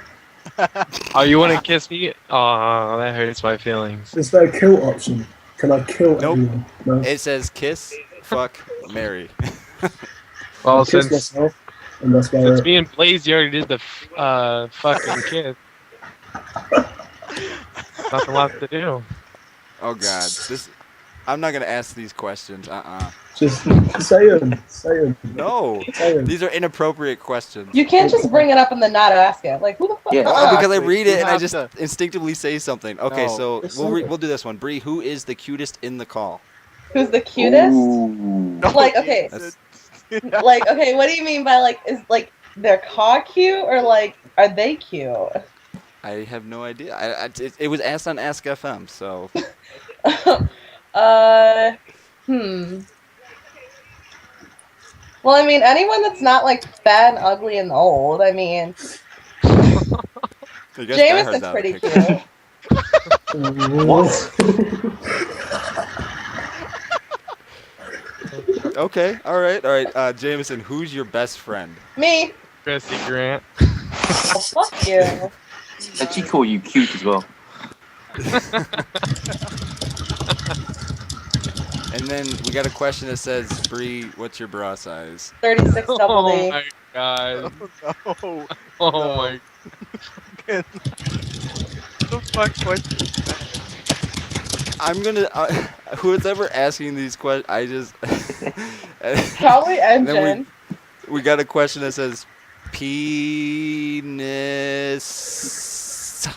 Oh, you want to kiss me? Oh, that hurts my feelings. Is there a kill option? Can I kill Nope. everyone? No. It says kiss, fuck, marry. Well, I'll kiss since myself, and that's about since it. me and Blaze already did the fucking kiss, nothing left to do. Oh God, I'm not gonna ask these questions. Just say them. Say them. No, Say them. these are inappropriate questions. You can't just bring it up and then not ask it. Like, who the fuck? Yeah. Oh, because I Exactly. read it You and I have just to- instinctively say something. Okay, No. so Just we'll say it. we'll do this one. Bree, who is the cutest in the call? Who's the cutest? Ooh. Like, okay. That's- Like, okay, what do you mean by, like, is, like, their Kaw cute or, like, are they cute? I have no idea. It was asked on Ask FM, so Well, I mean, anyone that's not, like, fat and ugly and old, I mean, I guess Die Hard's Jameson's out of pretty the picture. cute. What? Okay, all right. Jameson, who's your best friend? Me. Chrissy Grant. Oh, fuck you. And she call you cute as well. And then we got a question that says, Bree, what's your bra size? 36 double Oh D. my god. No. Oh No. my. What the fuck question? I'm gonna. Who's ever asking these questions? I just. Probably And then engine. we got a question that says penis.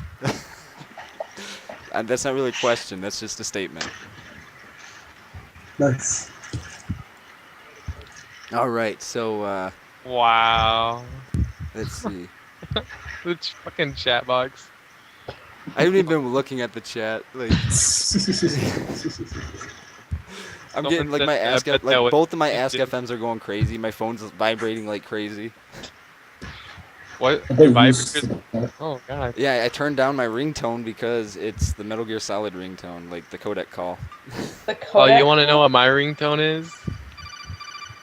That's not really a question. That's just a statement. Nice. All right. So Wow. let's see. The fucking chat box. I haven't even been looking at the chat. Like I'm getting like my Ask I bet that like was- both of my Ask FMs are going crazy. My phone's vibrating like crazy. What? I bet you Vibrators? used to- Oh god. Yeah, I turned down my ringtone because it's the Metal Gear Solid ringtone, like the codec call. The Oh, you codec. want to know what my ringtone is?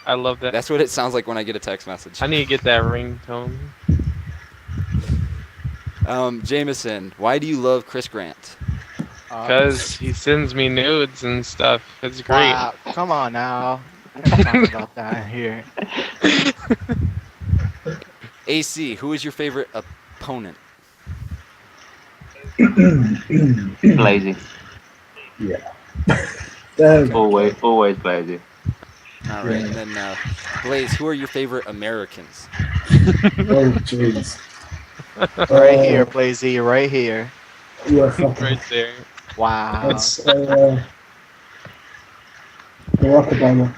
I love that. That's what it sounds like when I get a text message. I need to get that ringtone. Jameson, why do you love Chris Grant? Because he sends me nudes and stuff. It's great. Wow, come on now. I'm not talking about that here. AC, who is your favorite opponent? Lazy. Yeah. Damn. Always lazy. All right, and then Blaze, who are your favorite Americans? Oh, jeez. Right here, Blazy, right here. Yeah, fuck. Right there. Wow. It's Barack Obama.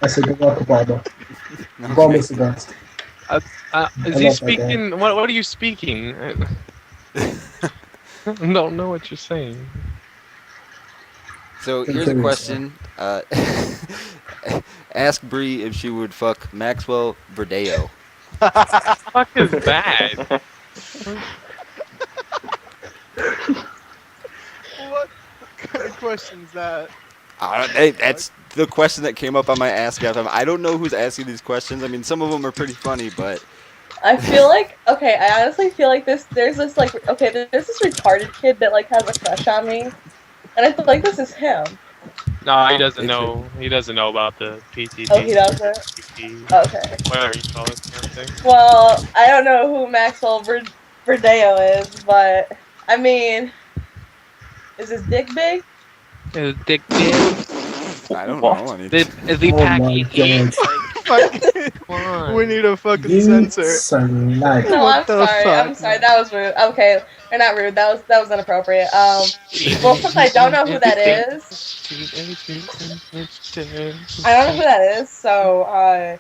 I said Barack Obama. Obama's the best. Is I he love that guy. speaking? What are you speaking? I don't know what you're saying. So here's a question. Ask Bree if she would fuck Maxwell Verdeo. Fuck is bad. What kind of question is that? That's the question that came up on my Ask FM. I don't know who's asking these questions. I mean, some of them are pretty funny, but I feel like I honestly feel like there's this like there's this retarded kid that like has a crush on me, and I feel like this is him. No, he doesn't It's know. He doesn't know about the PTT. Oh, he doesn't. PT, Okay. whatever you call it, kind of thing. Well, I don't know who Maxwell Verdeo is, but I mean, is his dick big? Is dick big? I don't What? know anything. Is he Oh pack my eating? god. Come on. We need a fucking You censor. select. No, What I'm the sorry. fuck? I'm sorry. That was rude. Okay, or not rude. That was inappropriate. Well, since I don't know who that is, I don't know who that is, so I'm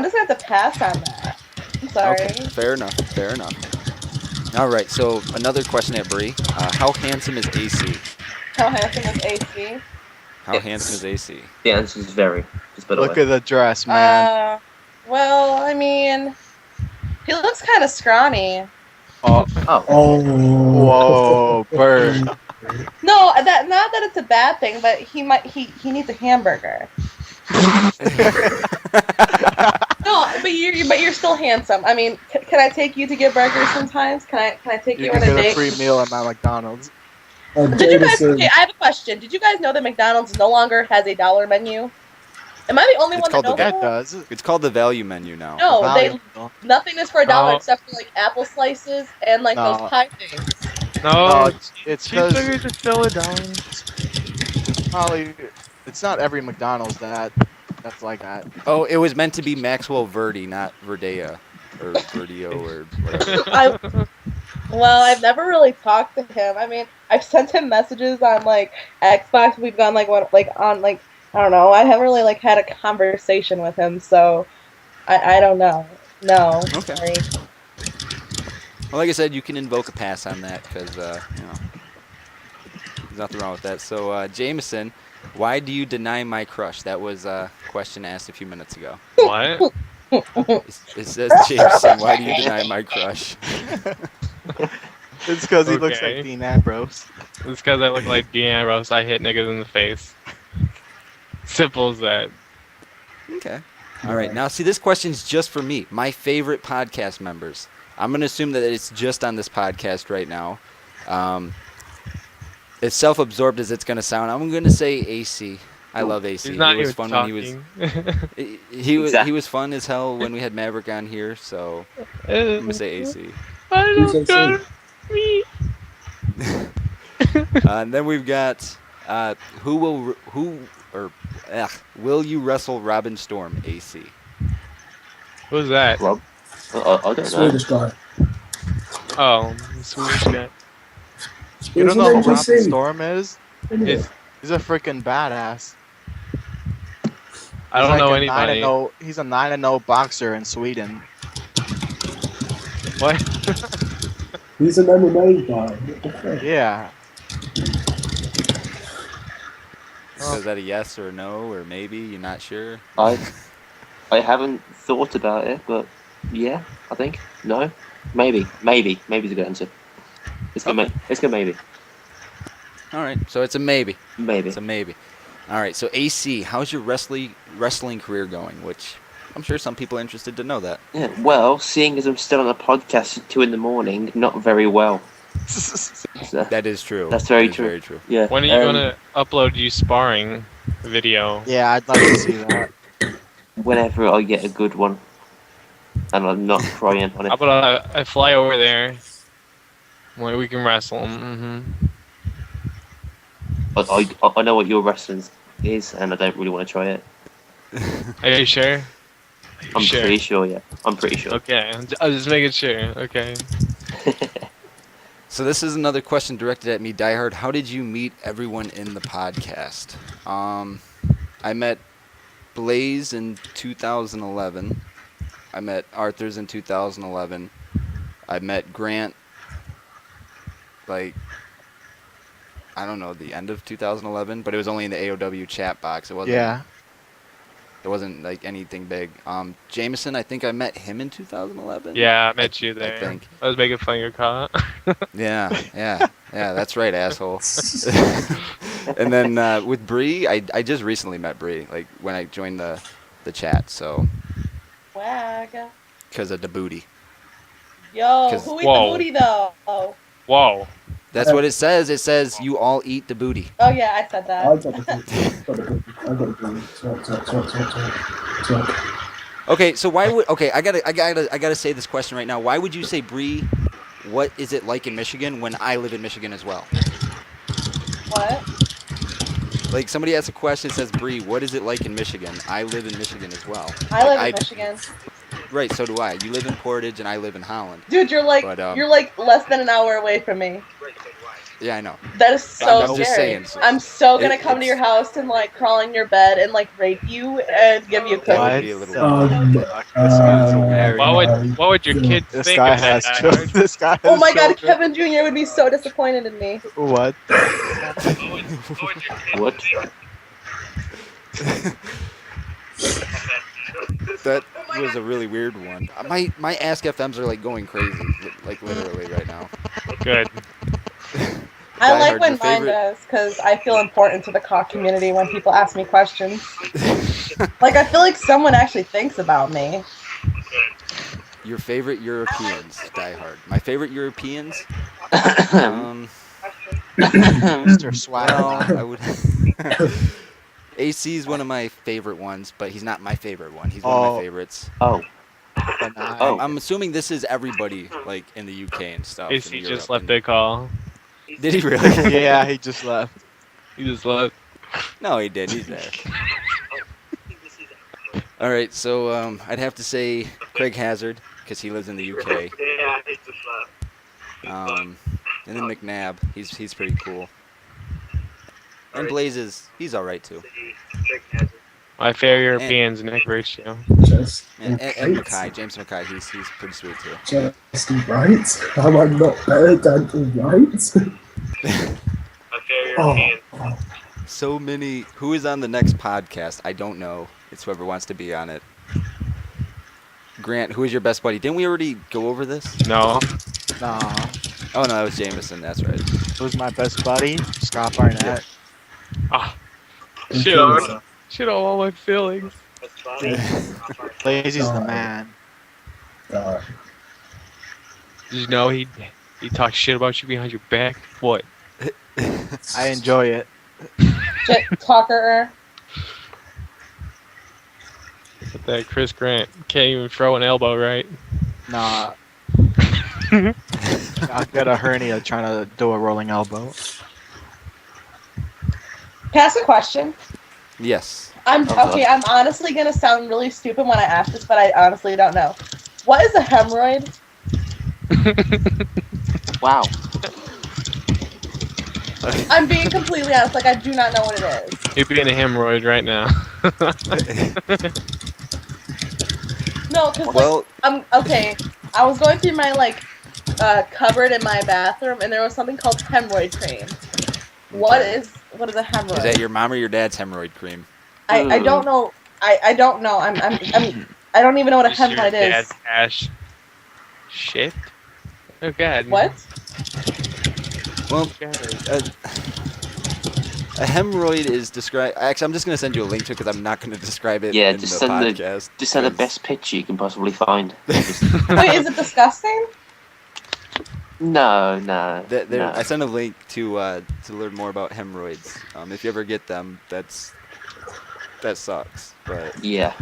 just gonna have to pass on that. I'm sorry. Okay, fair enough. Fair enough. All right, so another question at Bree. How handsome is AC? How handsome is AC? How handsome is AC? The answer is very. Just by the Look way. at the dress, man. Well, I mean, he looks kind of scrawny. Oh, Oh, Oh. whoa, bird. No, that not that it's a bad thing, but he needs a hamburger. No, but you're still handsome. I mean, can I take you to get burgers sometimes? Can I take You you can on a get a date? free meal at my McDonald's. Did you guys? Jameson. Okay, I have a question. Did you guys know that McDonald's no longer has a dollar menu? Am I the only It's one that called the knows That that? does. It's called the value menu now. No, Value. nothing is for a dollar No. except for like apple slices and like No. those pie things. No, No, it's because cheeseburgers are still $1. probably it's not every McDonald's that's like that. Oh, it was meant to be Maxwell Verdi, not Verdea. Or Verdio or whatever. Well, I've never really talked to him. I mean, I've sent him messages on like Xbox. We've gone like I don't know. I haven't really like had a conversation with him, so I don't know. No. Okay. Sorry. Well, like I said, you can invoke a pass on that because, there's nothing wrong with that. So, Jameson, why do you deny my crush? That was a question asked a few minutes ago. What? It says, Jameson, why do you deny my crush? It's because he looks Okay. like Dean Ambrose. It's because I look like Dean Ambrose. I hit niggas in the face. Simple as that. Okay. All right. Now, see, this question's just for me, my favorite podcast members. I'm going to assume that it's just on this podcast right now. As self-absorbed as it's going to sound, I'm going to say AC. I love AC. He's not It was even fun talking. when he was he was fun as hell when we had Maverick on here. So I'm gonna say AC. I Who's don't that got me. And then we've got Will you wrestle Robin Storm, AC? Who's that? Rob? I don't know. Swedish guy. Oh, the Swedish guy. You don't Isn't know it who Robin NGC? Storm is? It's, He's a freaking badass. I don't know He's like anybody. 9-0 he's a 9-0 boxer in Sweden. What? He's an MMA guy. What the fuck? Yeah. So is that a yes or a no or maybe? You're not sure? I haven't thought about it, but yeah, I think no, maybe is a good answer. It's good. It's good. Maybe. All right, so it's a maybe. Maybe. It's a maybe. All right, so AC, how's your wrestling career going? Which I'm sure some people are interested to know that. Yeah. Well, seeing as I'm still on a podcast at 2 a.m, not very well. So, That is true. That's very That is true. Very true. yeah. When are you gonna upload you sparring video? Yeah, I'd like to see that. Whenever I get a good one, and I'm not crying on How it. about I fly over there? When we can wrestle. Mm-hmm. I know what your wrestling is, and I don't really want to try it. Are you sure? I'm pretty sure. Yeah, I'm pretty sure. Okay, I was just making sure. Okay. So this is another question directed at me, Diehard. How did you meet everyone in the podcast? I met Blaze in 2011. I met Arthur's in 2011. I met Grant, like, I don't know, the end of 2011, but it was only in the AOW chat box. It wasn't. Yeah. It wasn't like anything big. Jameson, I think I met him in 2011. Yeah, I met you there. I think. I was making fun of your car. Yeah. That's right, asshole. And then with Bree, I just recently met Bree, like when I joined the chat. So Wag. because of the booty. Yo, 'Cause- who ate Whoa. the booty though? Oh Whoa. That's what it says. It says you all eat the booty. yeah, I said I that. got the I got the talk. Okay, so why would I gotta say this question right now. Why would you say, Bree, what is it like in Michigan when I live in Michigan as well? What? Like somebody asks a question, says, Bree, what is it like in Michigan? I live in Michigan as well. I live Like, in Michigan. Right, so do I. You live in Portage and I live in Holland. Dude, you're like But, you're like less than an hour away from me. Yeah, I know. That is so I'm scary. just saying, so- I'm so gonna come to it's- your house and like crawl in your bed and like rape you and give you a cookie. That would be a little What would your kids This think guy of that? has children. This guy has Oh my god, children. Kevin Jr. would be so disappointed in me. What? What? That was a really weird one. My Ask FMs are like going crazy, like literally right now. Good. I Die like Hard, when your mine favorite- does because I feel important to the cock community when people ask me questions. Like I feel like someone actually thinks about me. Your favorite Europeans, Die Hard. My favorite Europeans. Mr. Swag. Well, I would. AC is one of my favorite ones, but he's not my favorite one. He's one of Oh. my favorites. Oh, Oh. I'm assuming this is everybody, like in the UK and stuff. AC in just Europe left a call. and- Did he really? Yeah, he just left. He just left. No, he did. He's there. All right, so I'd have to say Craig Hazard because he lives in the UK. And then McNabb, he's pretty cool. And Blaze he's all right too. My favorite Europeans, Nick Ratio. Just And Mackay, James Mackay, he's pretty sweet too. Just right? Am I not better than right? Oh, So many. Who is on the next podcast? I don't know. It's whoever wants to be on it. Grant, who is your best buddy? Didn't we already go over this? No. Nah. Oh no, that was Jameson. That's right. Who's my best buddy? Scott Barnett. Ah. Shit on all my feelings. Lazy's the man. God. Did you know he talks shit about you behind your back? What? I enjoy it. Shit talker. But that Chris Grant can't even throw an elbow right. Nah. I'll get a hernia trying to do a rolling elbow. Can I ask a question? Yes. I'm honestly gonna sound really stupid when I ask this, but I honestly don't know. What is a hemorrhoid? Wow. I'm being completely honest. Like I do not know what it is. You're being a hemorrhoid right now. No, because Well, I'm okay. I was going through my cupboard in my bathroom, and there was something called hemorrhoid cream. What okay. is a hemorrhoid? Is that your mom or your dad's hemorrhoid cream? I don't know. I don't know. I don't even know what a Just your hemorrhoid is. dad's ash shit. Oh god. What? Well, God. a hemorrhoid is described. Actually, I'm just going to send you a link to it because I'm not going to describe it Yeah, in just the send podcast. Just send the 'cause- best picture you can possibly find. Just- Wait, is it disgusting? no. I sent a link to learn more about hemorrhoids. If you ever get them, that sucks. But Yeah.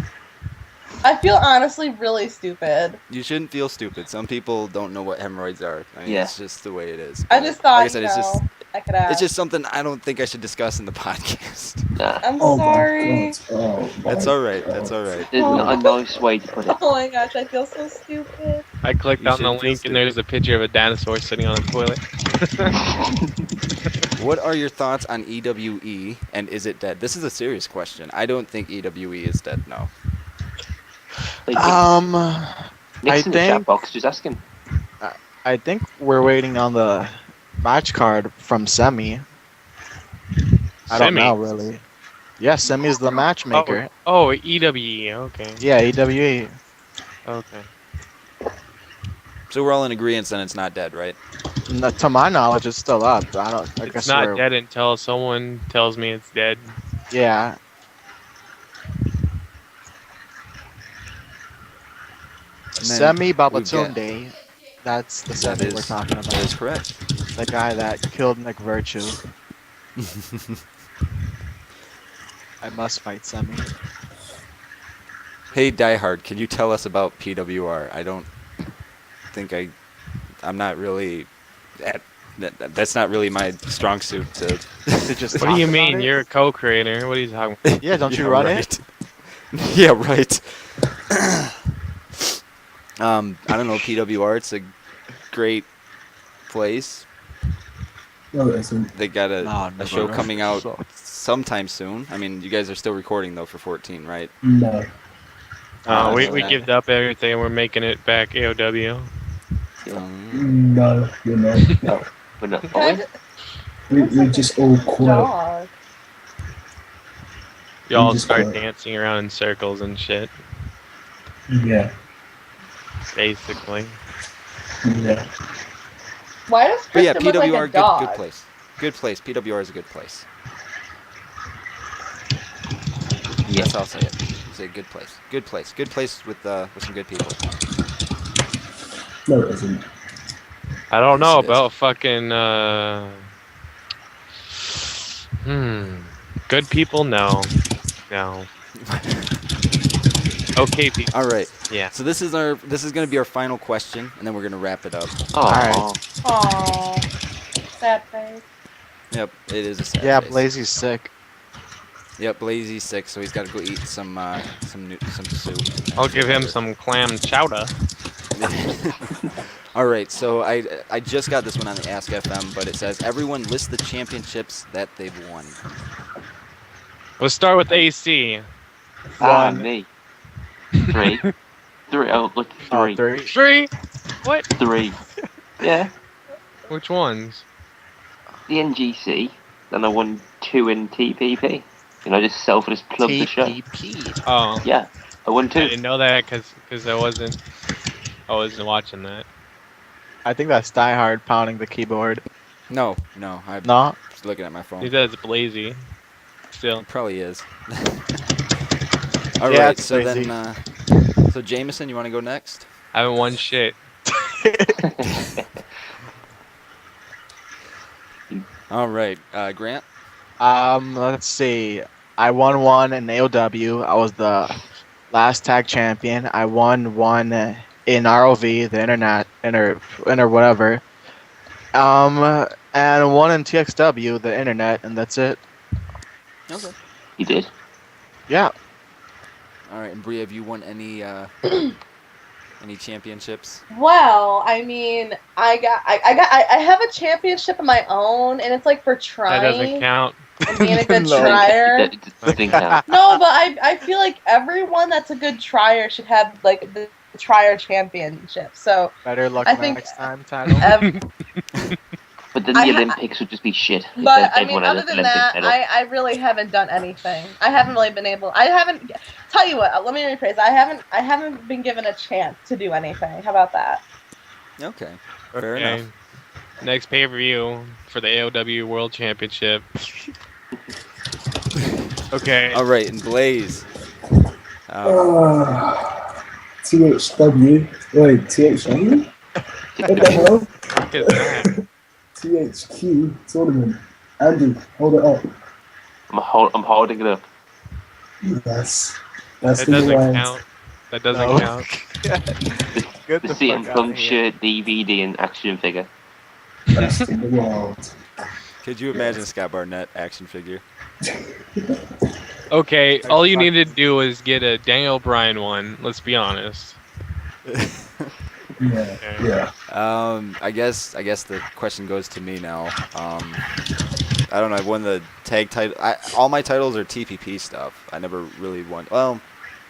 I feel honestly really stupid. you shouldn't feel stupid. Some people don't know what hemorrhoids are. I mean, Yeah. It's just the way it is. I But just thought, like I said, I could ask. it's just something I don't think I should discuss in the podcast. Nah. I'm Oh sorry. my god. Oh my That's all right. God. That's all right. There's not a nice way to put it. Oh my gosh, I feel so stupid. I clicked You on the shouldn't feel link and there's a picture of a dinosaur sitting on a toilet. What are your thoughts on EWE and is it dead? This is a serious question. I don't think EWE is dead. No. Like, I Nick's in the chat think- box, just ask him. I think we're waiting on the match card from Semi. I don't Semi? know really. Yeah, Semi's the matchmaker. Oh, EWE. Okay. Yeah, EWE. Okay. So we're all in agreement then it's not dead, right? To my knowledge, it's still up. I don't. I It's guess not we're- dead until someone tells me it's dead. Yeah. And then Semi we've got- Babatunde. That's the That Semi we're is talking that is about. correct. The guy that killed Nick Virtue. I must fight Semi. Hey, Diehard, can you tell us about PWR? I don't think I'm not really. That's not really my strong suit to. To just What do you talk mean? about it? You're a co-creator. What are you talking about? Yeah, don't you Yeah, run right. it? Yeah, right. I don't know PWR. It's a great place. No, it isn't. They got Nah, a show never. coming out So- sometime soon. I mean, you guys are still recording though for 14, right? No. We so- give up everything and we're making it back AOW. No, you're not. No, we're not. Can I Are we? just, We just all quit. dog? Y'all just start quit. dancing around in circles and shit, Yeah. basically. Yeah. Why does But yeah, Kristen look like PWR a dog? good place. Good place. PWR is a good place. Yeah. That's how I'll say it. Say good place. Good place. Good place with some good people. No, it isn't. I don't know Yes, it is. about fucking good people. No. Okay, people. All right. Yeah. So this is going to be our final question, and then we're going to wrap it up. Oh, Alright. Aww. Sad face. Yep, it is a sad Yeah, face. Blazy's sick. Yep, Blazy's sick, so he's got to go eat some soup. I'll give him some clam chowder. All right, so I just got this one on the Ask FM, but it says everyone list the championships that they've won. Let's start with AC. One. me. Three. Three. Oh, look. Oh, Three. 3. What? Three. Yeah. Which ones? The NGC. Then I won 2 in TPP. And I just selfless plugged the show. TPP. Oh, Yeah. I won I 2. didn't know that because I wasn't watching that. I think that's Die Hard pounding the keyboard. No, I'm No? just looking at my phone. He says Blazy. Still. It probably is. All Yeah, right, it's so crazy. then, so Jameson, you want to go next? I haven't won shit. All right, Grant. Let's see. I won one in AOW. I was the last tag champion. I won one in ROV, the inter whatever. And one in TXW, the internet, and that's it. Okay. He did. Yeah. All right, and Bree, have you won any championships? Well, I mean, I have a championship of my own, and it's like for That doesn't trying count. and being a good No. trier. It doesn't count. No, but I feel like everyone that's a good trier should have like the trier championship. So Better luck I think next time, title. But then I the ha- Olympics would just be shit. if But I everyone mean, had other an than Olympic that, title. I really haven't done anything. I haven't really been able. I haven't. Tell you what. Let me rephrase. I haven't been given a chance to do anything. How about that? Okay, fair Okay. enough. Next pay-per-view for the AOW World Championship. Okay. All right, and Blaze. THW. Wait, THW? What the hell? Look at that. THQ tournament. Andy, hold it up. I'm holding it up. Yes. That's That the doesn't line. count. That doesn't No. count. Get The the CM fuck Punk outta here. shirt, DVD, and action figure. Best in the world. Could you imagine Scott Barnett action figure? Okay, all you need to do is get a Daniel Bryan one. Let's be honest. Yeah. I guess the question goes to me now. I don't know. I've won the tag title. All my titles are TPP stuff. I never really won. Well,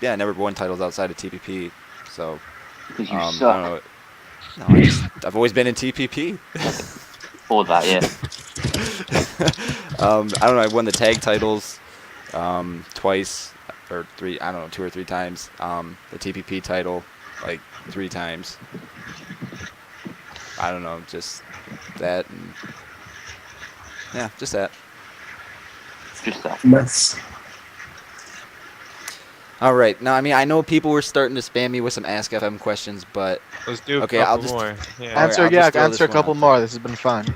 yeah, I never won titles outside of TPP. So Because you I suck. don't know. No, I've always been in TPP. For that, yeah. I don't know. I've won the tag titles twice or three. I don't know, 2 or 3 times. The TPP title like 3 times. I don't know, just that. And yeah, just that. Just that. Nice. All right. Now, I mean, I know people were starting to spam me with some Ask FM questions, but Let's do a Okay, couple I'll just- more. Yeah. I'll just throw Answer a this couple one out more. This has been fun.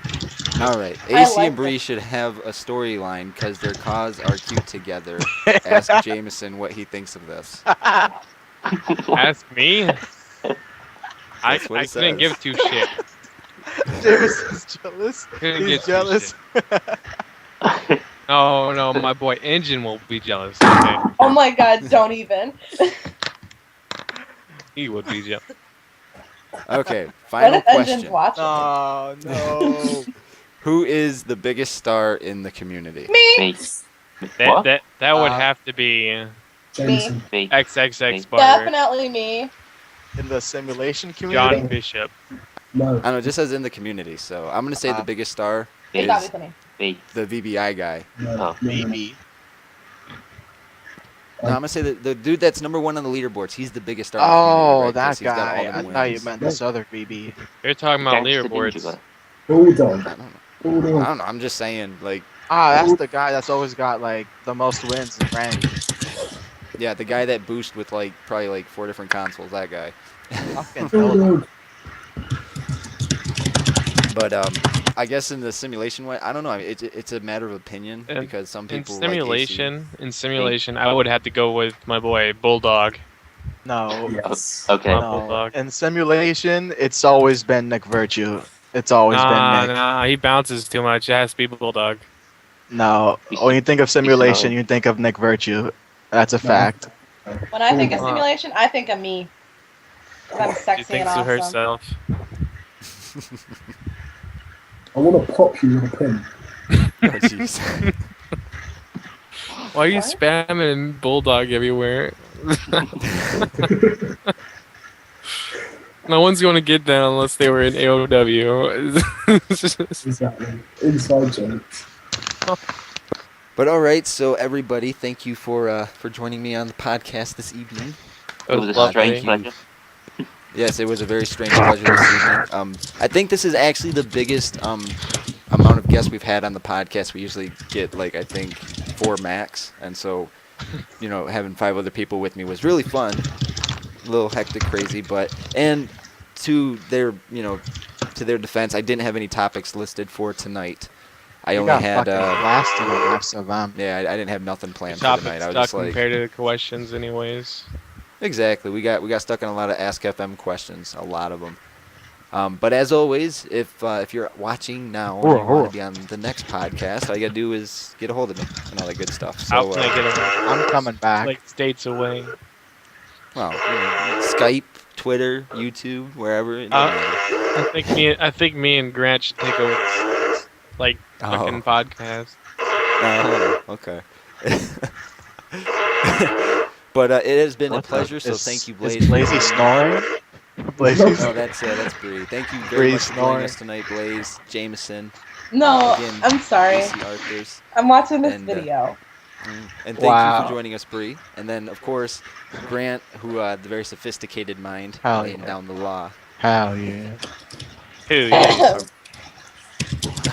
all right. I AC like and Bree this. should have a storyline because their cause are cute together. Ask Jameson what he thinks of this. Ask me. I That's what it couldn't says. give 2 shit. Jameson's jealous. Couldn't He's give 2 jealous. shit. No, my boy Engine will be jealous. Okay, Oh my God! Don't even. he would be jealous. Okay. What Final if Engine's question. watching? Oh no. Who is the biggest star in the community? Me. Me. That What? that would Uh, have to be Jameson. Me. XXX Bar, Definitely me. In the simulation John community. Bishop. No. I don't know. It just says in the community. So I'm gonna say the biggest star It's is obviously me. Me. the VBI guy. No. Maybe. No, I'm gonna say the dude that's number 1 on the leaderboards. He's the biggest star. in the community, Oh, right? 'Cause that he's got all guy. the I thought you wins. meant this other BB. They're talking about Gangster Ninja leaderboards. guy. Bulldog. I don't know. Bulldog. I don't know. I'm just saying, like, That's the guy that's always got like the most wins in rank. yeah, the guy that boosted with like probably like 4 different consoles. That guy. Fucking Bulldog. Bulldog. But I guess in the simulation way, I don't know. I mean, it's a matter of opinion And because some In people like AC. simulation, I would have to go with my boy Bulldog. No. Yes. Okay. No. No. Bulldog. In simulation, it's always been Nick Virtue. It's always been Nick. Nah, he bounces too much. It has to be Bulldog. No. When you think of simulation, you think of Nick Virtue. That's a fact. When I think of Uh. simulation, I think of me. 'Cause I'm She sexy thinks and of awesome. herself. I want to pop you with a pin. Oh, jeez. Why are you What? spamming Bulldog everywhere? No one's going to get that unless they were in AOW. Exactly. Inside jokes. But all right, so everybody, thank you for joining me on the podcast this evening. It was a lovely. strange Thank pleasure. Yes, it was a very strange pleasure this evening. I think this is actually the biggest amount of guests we've had on the podcast. We usually get like I think 4 max, and so having 5 other people with me was really fun. A little hectic, crazy, but and to their defense, I didn't have any topics listed for tonight. I You only got had fucking blasted in half of them. yeah, I didn't have nothing The planned for tonight. topic I was stuck just like compared to the questions anyways. exactly. We got stuck in a lot of Ask FM questions, a lot of them. But as always, if you're watching now and you want to be on the next podcast, all you gotta do is get a hold of me and all that good stuff. How So, can I get them? I'm coming back. Like states away. well, Skype, Twitter, YouTube, wherever. It doesn't matter. I think me and Grant should take over, like, fucking podcast. Oh, okay. But it has been a What the- pleasure. So is- thank you, is Blaze. Blazy snoring? Blazy's No, that's Bree. Thank you very Bree's much for joining snoring. us tonight, Blaze, Jameson, No, Again, I'm sorry. AC Arthurs, I'm watching this and, video. and thank you Wow. for joining us, Bree. And then, of course, Grant, who the very sophisticated mind, Hell laying yeah. down the law. Hell yeah. Who? Yeah.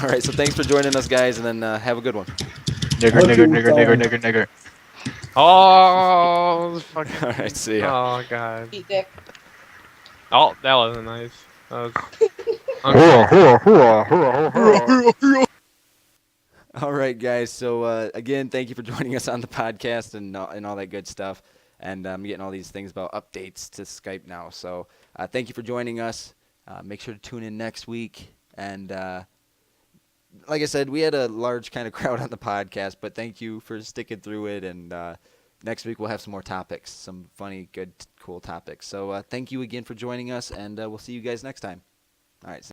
All right, so thanks for joining us, guys, and then have a good one. Nigger, nigger, nigger, nigger, nigger, nigger. Oh, fucking. All right, see ya. Oh god. Eat dick. Oh, that wasn't nice. That was. All right, guys. So again, thank you for joining us on the podcast and all that good stuff. And I'm getting all these things about updates to Skype now. So thank you for joining us. Make sure to tune in next week. And like I said, we had a large kind of crowd on the podcast, but thank you for sticking through it. And next week we'll have some more topics, some funny, good, cool topics. So thank you again for joining us, and we'll see you guys next time. All right.